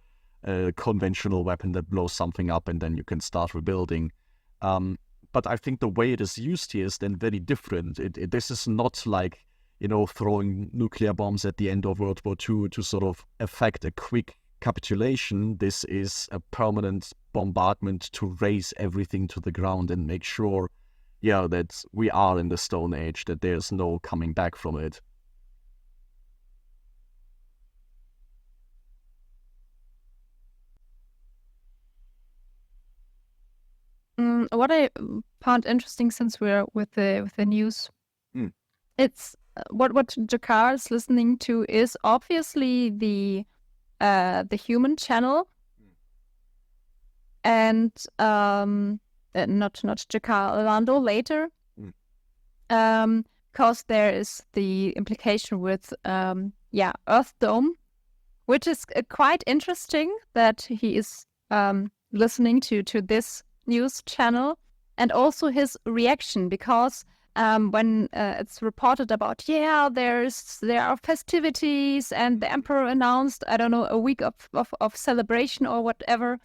conventional weapon that blows something up and then you can start rebuilding. But I think the way it is used here is then very different. This is not like, throwing nuclear bombs at the end of World War II to sort of effect a quick capitulation. This is a permanent bombardment to raze everything to the ground and make sure, that we are in the Stone Age, that there's no coming back from it. What I found interesting, since we're with the news, it's what Jakar is listening to is obviously the human channel, and not Jakar, Lando later, because there is the implication with Earth Dome, which is quite interesting that he is listening to this news channel, and also his reaction, because when it's reported about there are festivities and the emperor announced, I don't know, a week of celebration or whatever,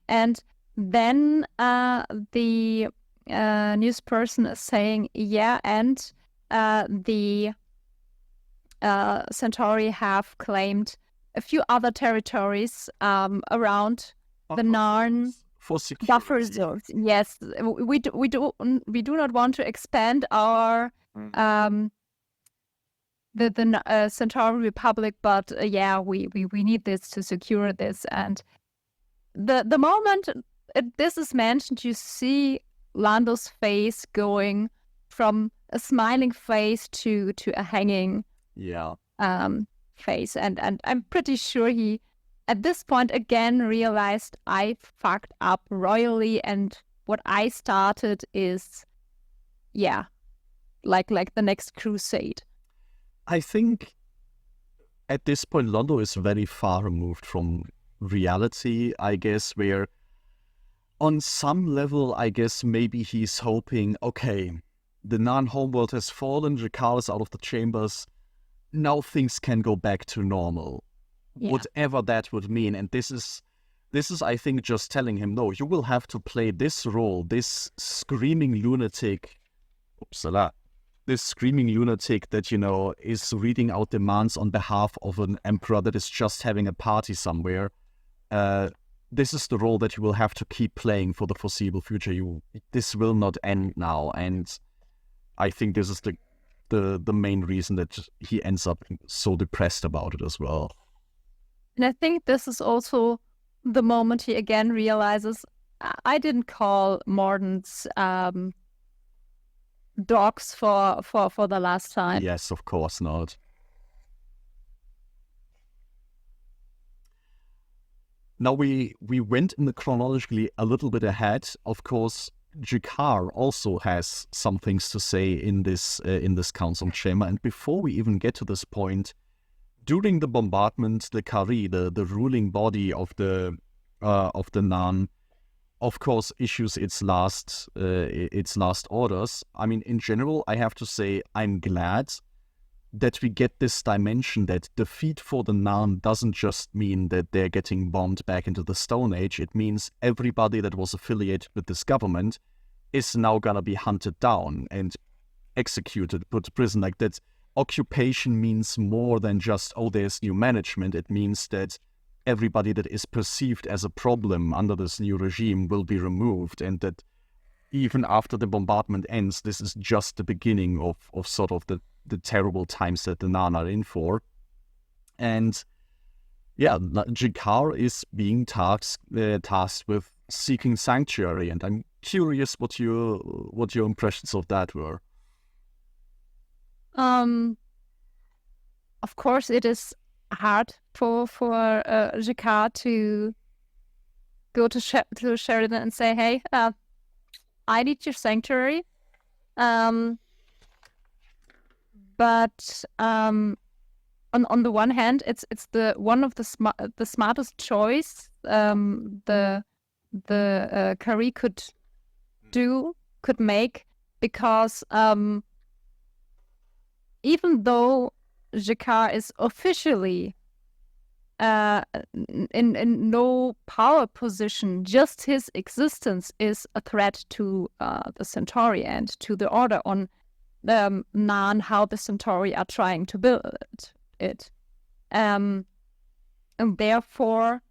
and then the news person is saying and the Centauri have claimed a few other territories around the Narn for security. Buffer zones. Yes, we do not want to expand our the Centauri Republic, but we need this to secure this. And the moment this is mentioned, you see Lando's face going from a smiling face to a hanging face, and I'm pretty sure he at this point again realized I fucked up royally, and what I started is like the next crusade. I think at this point Lando is very far removed from reality, I guess, where on some level, I guess maybe he's hoping, okay, the Narn homeworld has fallen, Jakar is out of the chambers, now things can go back to normal. Whatever that would mean. And this is I think just telling him, no, you will have to play this role, this screaming lunatic that is reading out demands on behalf of an emperor that is just having a party somewhere. This is the role that you will have to keep playing for the foreseeable future. This will not end now. And I think this is the main reason that he ends up so depressed about it as well. And I think this is also the moment he again realizes, I didn't call Morden's dogs for the last time. Yes, of course not. Now we went in the chronologically a little bit ahead. Of course, Jakar also has some things to say in this council chamber. And before we even get to this point, during the bombardment, the Kari, the ruling body of the Narn, of course, issues its last orders. I mean, in general, I have to say I'm glad that we get this dimension that defeat for the Narn doesn't just mean that they're getting bombed back into the Stone Age. It means everybody that was affiliated with this government is now gonna be hunted down and executed, put to prison. Like, that occupation means more than just, there's new management. It means that everybody that is perceived as a problem under this new regime will be removed, and that even after the bombardment ends, this is just the beginning of sort of the terrible times that the Narn are in for. And Jakar is being tasked with seeking sanctuary, and I'm curious what your impressions of that were. Of course, it is hard for Jakar to go to Sheridan and say, "Hey, I need your sanctuary." But on the one hand, it's the one of the smartest choice the Kari could make, because even though Jakar is officially in no power position, just his existence is a threat to the Centauri and to the order on Narn, how the Centauri are trying to build it. And therefore,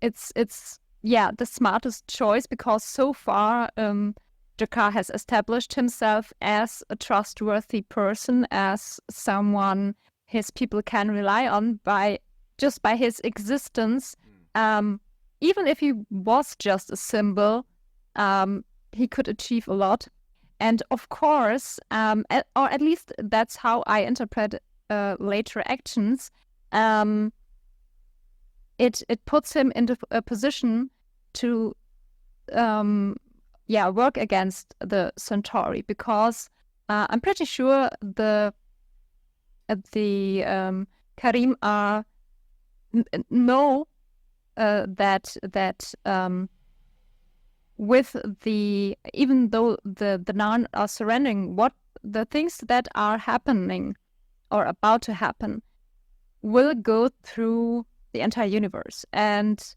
it's the smartest choice, because so far Jakar has established himself as a trustworthy person, as someone his people can rely on by his existence. Even if he was just a symbol, he could achieve a lot. And of course, or at least that's how I interpret later actions, it puts him into a position to work against the Centauri, because I'm pretty sure the Karim are know that with even though the Narn are surrendering, what the things that are happening or about to happen will go through the entire universe, and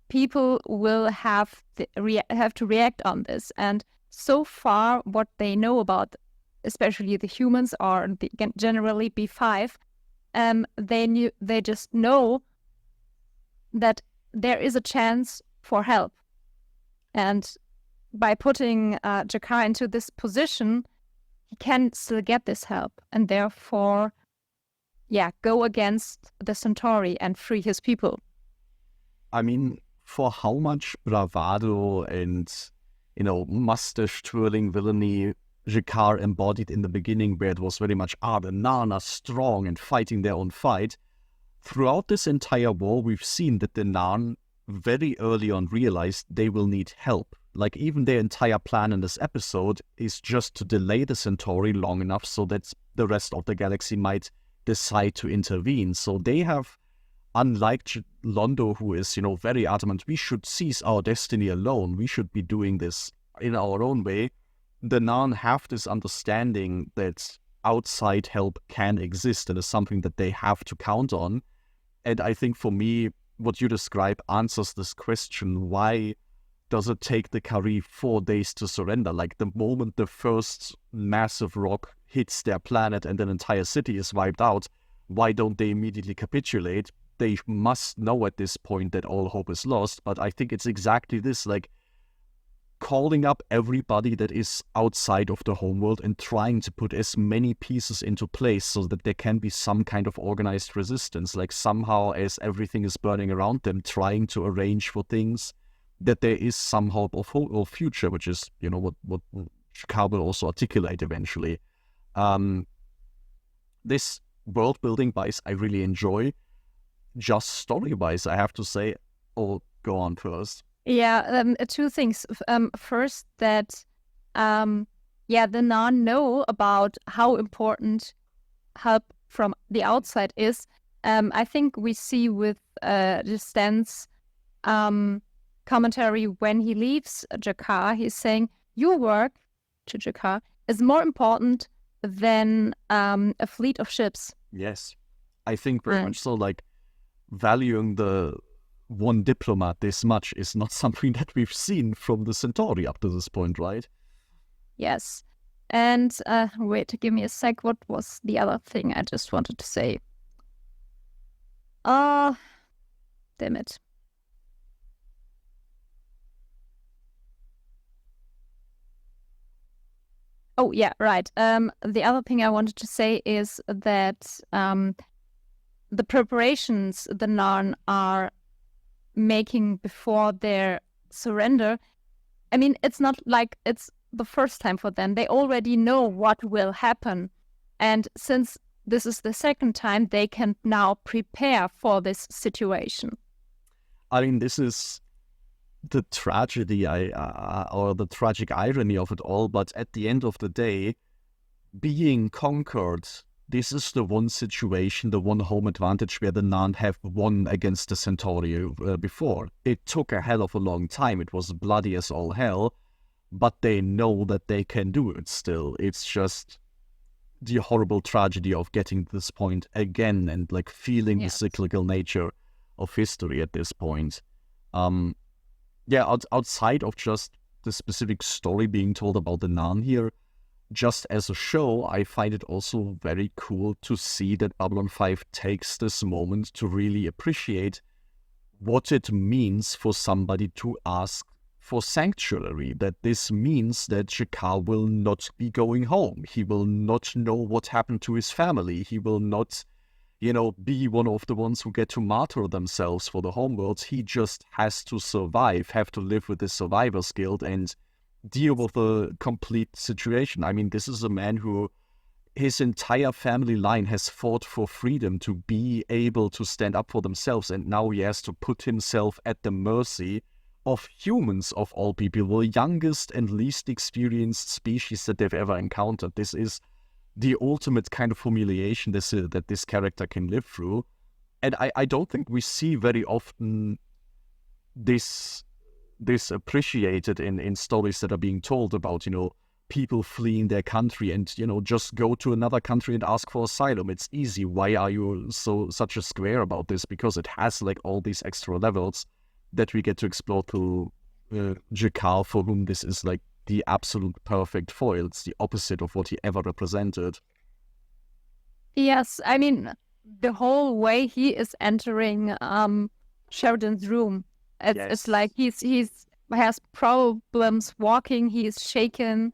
people will have to react on this. And so far, what they know about, especially the humans, or generally B5, they just know that there is a chance for help. And by putting Jakar into this position, he can still get this help, and therefore, go against the Centauri and free his people. I mean, for how much bravado and, mustache-twirling villainy Jakar embodied in the beginning, where it was very much, the Narn are strong and fighting their own fight. Throughout this entire war, we've seen that the Narn very early on realized they will need help. Like, even their entire plan in this episode is just to delay the Centauri long enough so that the rest of the galaxy might decide to intervene. So they have, unlike Londo, who is, very adamant, we should seize our destiny alone, we should be doing this in our own way, the Narn have this understanding that outside help can exist and is something that they have to count on. And I think for me, what you describe answers this question: why does it take the Kari 4 days to surrender? Like, the moment the first massive rock hits their planet and an entire city is wiped out, why don't they immediately capitulate? They must know at this point that all hope is lost. But I think it's exactly this, like, calling up everybody that is outside of the homeworld and trying to put as many pieces into place so that there can be some kind of organized resistance, like somehow, as everything is burning around them, trying to arrange for things that there is some hope of future, which is, what Jakar will also articulate eventually. This world building wise, I really enjoy. Just story wise, I have to say, go on first. Yeah, two things. First, that the Narn know about how important help from the outside is. I think we see with Stan's commentary when he leaves Jakar, he's saying, your work, to Jakar, is more important than a fleet of ships. Yes, I think very much so. Like, valuing the one diplomat this much is not something that we've seen from the Centauri up to this point, right? Yes. And wait, give me a sec. What was the other thing I just wanted to say? Damn it. Oh, yeah, right. The other thing I wanted to say is that the preparations the Narn are making before their surrender I mean, it's not like it's the first time for them. They already know what will happen. And since this is the second time, they can now prepare for this situation. I mean, this is the tragedy or the tragic irony of it all. But at the end of the day, being conquered, this is the one situation, the one home advantage where the Narn have won against the Centauri before. It took a hell of a long time. It was bloody as all hell, but they know that they can do it still. It's just the horrible tragedy of getting to this point again and like feeling the cyclical nature of history at this point. Outside of just the specific story being told about the Narn here, just as a show, I find it also very cool to see that Babylon 5 takes this moment to really appreciate what it means for somebody to ask for sanctuary, that this means that G'Kar will not be going home. He will not know what happened to his family. He will not, be one of the ones who get to martyr themselves for the homeworld. He just has to survive, have to live with his survivor's guilt and deal with the complete situation. I mean, this is a man who his entire family line has fought for freedom to be able to stand up for themselves, and now he has to put himself at the mercy of humans, of all people, the youngest and least experienced species that they've ever encountered. This is the ultimate kind of humiliation that this character can live through. And I don't think we see very often this appreciated in stories that are being told about, people fleeing their country and, just go to another country and ask for asylum. It's easy. Why are you such a square about this? Because it has like all these extra levels that we get to explore through G'Kar, for whom this is like the absolute perfect foil. It's the opposite of what he ever represented. Yes, I mean, the whole way he is entering Sheridan's room, it's like he's has problems walking. He is shaken.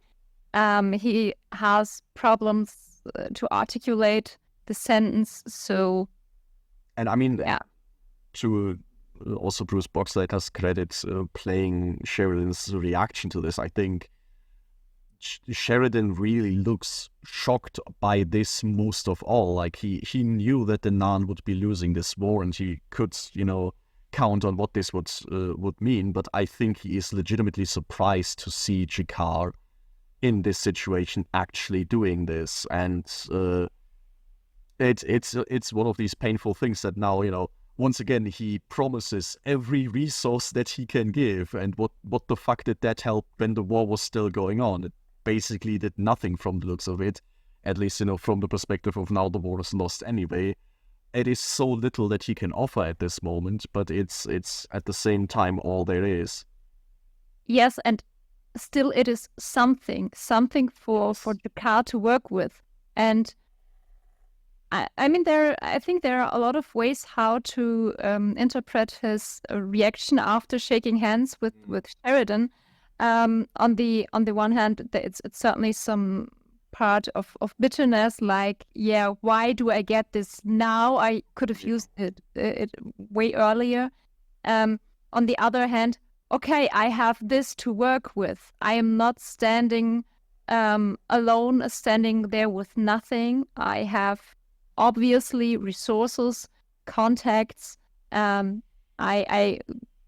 He has problems to articulate the sentence. So, and I mean, to also Bruce Boxleiter's credit playing Sheridan's reaction to this, I think Sheridan really looks shocked by this most of all. Like he knew that the Narn would be losing this war, and he could, count on what this would mean. But I think he is legitimately surprised to see G'Kar in this situation actually doing this, and it's one of these painful things that now once again he promises every resource that he can give, and what the fuck did that help when the war was still going on? It basically did nothing from the looks of it, at least from the perspective of now the war is lost anyway. It is so little that he can offer at this moment, but it's at the same time all there is. Yes, and still it is something for G'Kar to work with. And I mean, I think there are a lot of ways how to interpret his reaction after shaking hands with Sheridan. On the one hand, it's certainly some part of bitterness, like, why do I get this now? I could have used it way earlier. On the other hand, okay, I have this to work with. I am not standing alone, standing there with nothing. I have obviously resources, contacts, I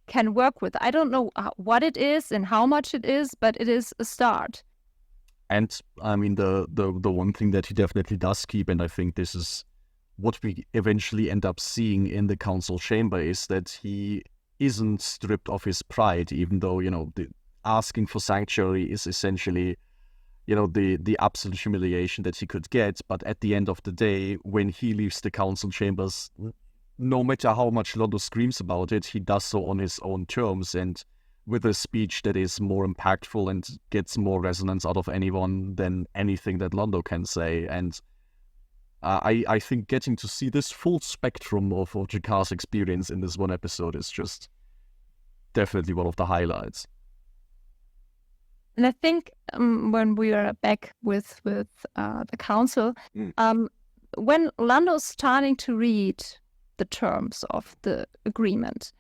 can work with. I don't know what it is and how much it is, but it is a start. And I mean, the one thing that he definitely does keep, and I think this is what we eventually end up seeing in the council chamber, is that he isn't stripped of his pride, even though, asking for sanctuary is essentially, the absolute humiliation that he could get. But at the end of the day, when he leaves the council chambers, no matter how much Londo screams about it, he does so on his own terms and with a speech that is more impactful and gets more resonance out of anyone than anything that Londo can say. And I think getting to see this full spectrum of G'Kar's experience in this one episode is just definitely one of the highlights. And I think when we are back with the council, when Lando's starting to read the terms of the agreement,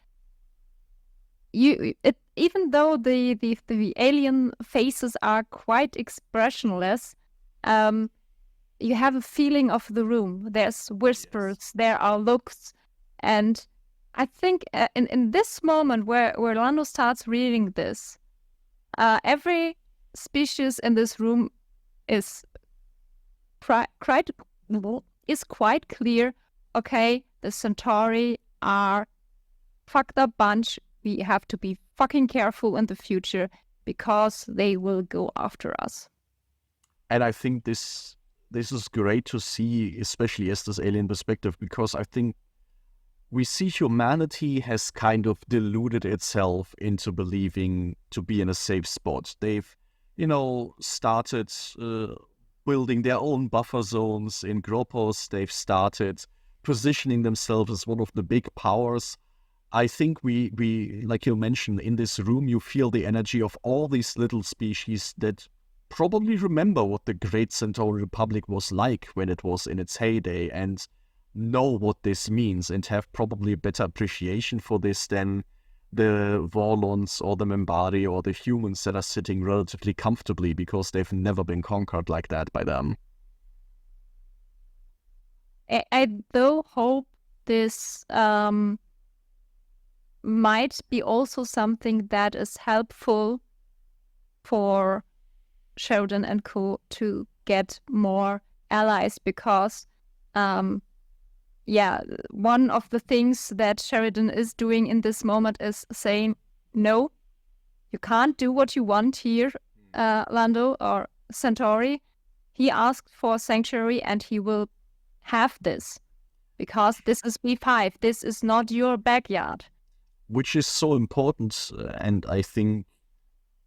even though the alien faces are quite expressionless, you have a feeling of the room. There's whispers, there are looks, and I think in this moment where Lando starts reading this, every species in this room is quite clear. Okay, the Centauri are fucked up bunch. We have to be fucking careful in the future because they will go after us. And I think this is great to see, especially as this alien perspective, because I think we see humanity has kind of deluded itself into believing to be in a safe spot. They've, started building their own buffer zones in Gropos. They've started positioning themselves as one of the big powers. I think we like you mentioned, in this room, you feel the energy of all these little species that probably remember what the Great Centauri Republic was like when it was in its heyday and know what this means and have probably a better appreciation for this than the Vorlons or the Membari or the humans that are sitting relatively comfortably because they've never been conquered like that by them. I though hope this might be also something that is helpful for Sheridan and co to get more allies because one of the things that Sheridan is doing in this moment is saying, no, you can't do what you want here, Lando or Centauri. He asked for sanctuary and he will have this because this is B5. This is not your backyard. Which is so important, and I think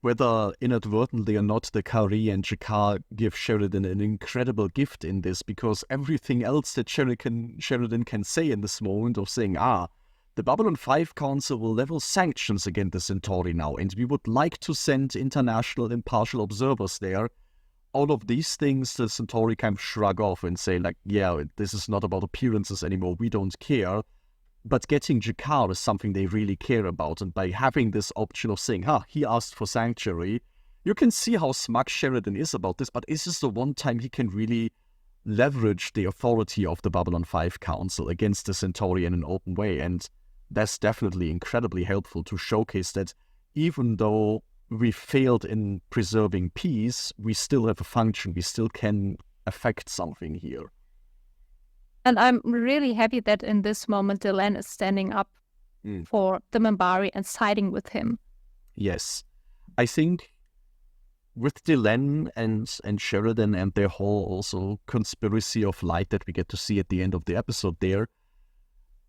whether inadvertently or not, the Kari and Jakar give Sheridan an incredible gift in this, because everything else that Sheridan can say in this moment of saying, the Babylon 5 Council will level sanctions against the Centauri now, and we would like to send international impartial observers there. All of these things the Centauri kind of shrug off and say, like, yeah, this is not about appearances anymore, we don't care. But getting Jakar is something they really care about, and by having this option of saying, he asked for sanctuary, you can see how smug Sheridan is about this, but is this the one time he can really leverage the authority of the Babylon 5 Council against the Centauri in an open way, and that's definitely incredibly helpful to showcase that even though we failed in preserving peace, we still have a function, we still can affect something here. And I'm really happy that in this moment, Delenn is standing up for the Membari and siding with him. Yes. I think with Delenn and Sheridan and their whole also conspiracy of light that we get to see at the end of the episode there,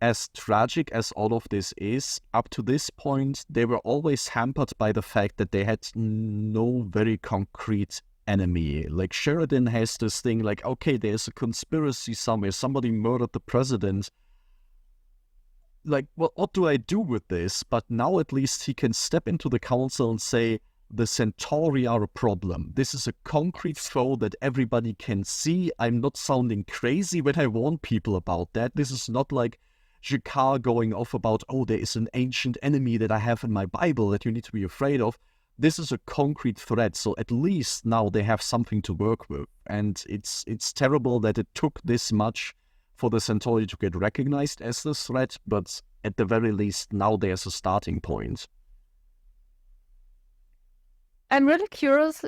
as tragic as all of this is, up to this point, they were always hampered by the fact that they had no very concrete enemy. Like, Sheridan has this thing like, okay, there's a conspiracy somewhere, somebody murdered the president. Like, well, what do I do with this? But now at least he can step into the council and say, the Centauri are a problem. This is a concrete foe that everybody can see. I'm not sounding crazy when I warn people about that. This is not like Jakar going off about, there is an ancient enemy that I have in my Bible that you need to be afraid of. This is a concrete threat, so at least now they have something to work with. And it's terrible that it took this much for the Centauri to get recognized as this threat, but at the very least, now there's a starting point. I'm really curious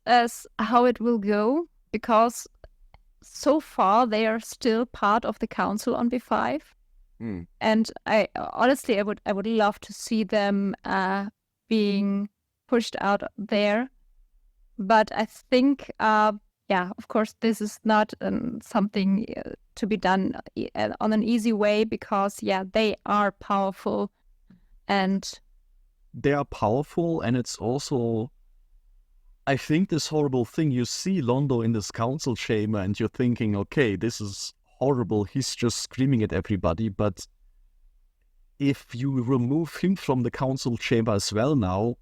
as how it will go, because so far they are still part of the council on B5. And I honestly, I would love to see them being pushed out there, but I think of course this is not something to be done on an easy way, because they are powerful, and it's also, I think, this horrible thing. You see Londo in this council chamber and you're thinking, okay, this is horrible, he's just screaming at everybody, but if you remove him from the council chamber as well now,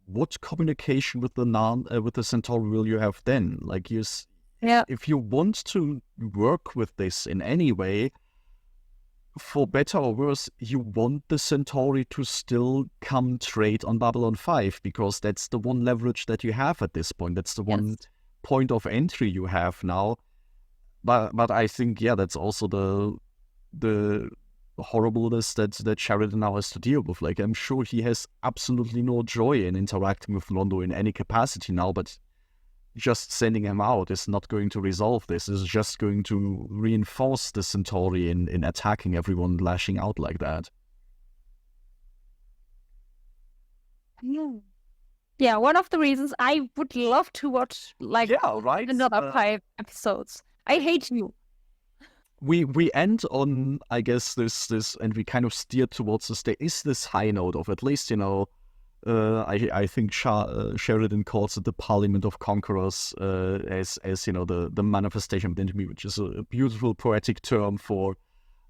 what communication with the Centauri will you have then? Like, if you want to work with this in any way, for better or worse, you want the Centauri to still come trade on Babylon 5, because that's the one leverage that you have at this point. That's the one point of entry you have now. But I think, that's also the horribleness that Sheridan now has to deal with. Like, I'm sure he has absolutely no joy in interacting with Londo in any capacity now, but just sending him out is not going to resolve this. It's just going to reinforce the Centauri in attacking everyone, lashing out like that. Yeah, one of the reasons I would love to watch another 5 episodes. I hate you. We end on, I guess, this, and we kind of steer towards this. There is this high note of, at least, I think Sheridan calls it the Parliament of Conquerors, as the manifestation of the enemy, which is a beautiful poetic term for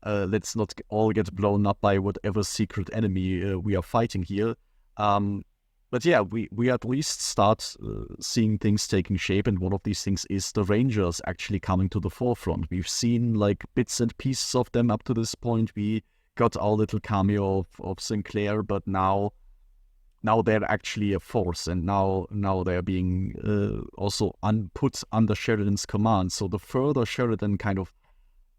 let's not all get blown up by whatever secret enemy we are fighting here. But we at least start seeing things taking shape, and one of these things is the Rangers actually coming to the forefront. We've seen like bits and pieces of them up to this point. We got our little cameo of Sinclair, but now they're actually a force, and now they're being also put under Sheridan's command. So the further Sheridan kind of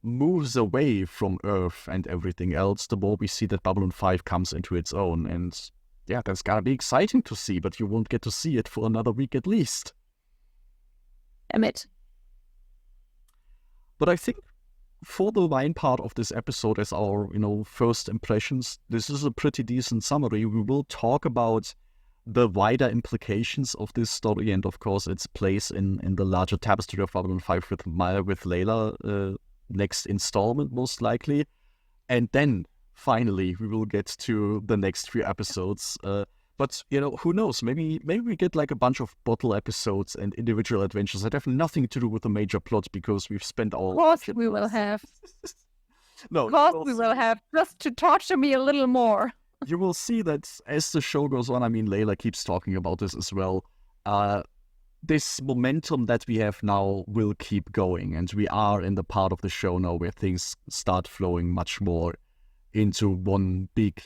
moves away from Earth and everything else, the more we see that Babylon 5 comes into its own. And that's gotta be exciting to see, but you won't get to see it for another week at least. Damn it. But I think for the main part of this episode, as our first impressions, this is a pretty decent summary. We will talk about the wider implications of this story, and of course its place in the larger tapestry of Babylon 5 with Layla, next installment most likely. And then finally we will get to the next few episodes. But who knows? Maybe we get like a bunch of bottle episodes and individual adventures that have nothing to do with the major plot, because we've spent all. Of course we will have. No, of course we will have, just to torture me a little more. You will see that as the show goes on. I mean, Layla keeps talking about this as well. This momentum that we have now will keep going, and we are in the part of the show now where things start flowing much more into one big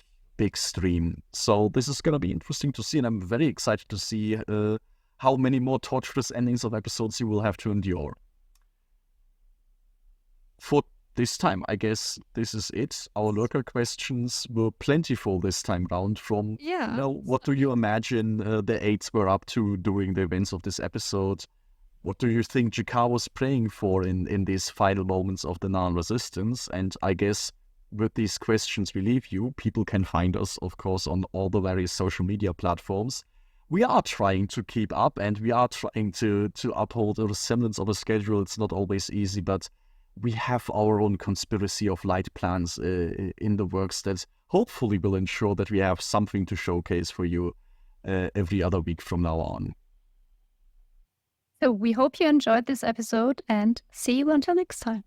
stream. So this is going to be interesting to see, and I'm very excited to see how many more torturous endings of episodes you will have to endure. For this time, I guess this is it. Our lurker questions were plentiful this time round from, what do you imagine the eights were up to during the events of this episode? What do you think Jakar was praying for in these final moments of the Narn resistance? And I guess with these questions we leave you, people can find us, of course, on all the various social media platforms. We are trying to keep up, and we are trying to uphold a semblance of a schedule. It's not always easy, but we have our own conspiracy of light plans in the works that hopefully will ensure that we have something to showcase for you every other week from now on. So we hope you enjoyed this episode, and see you until next time.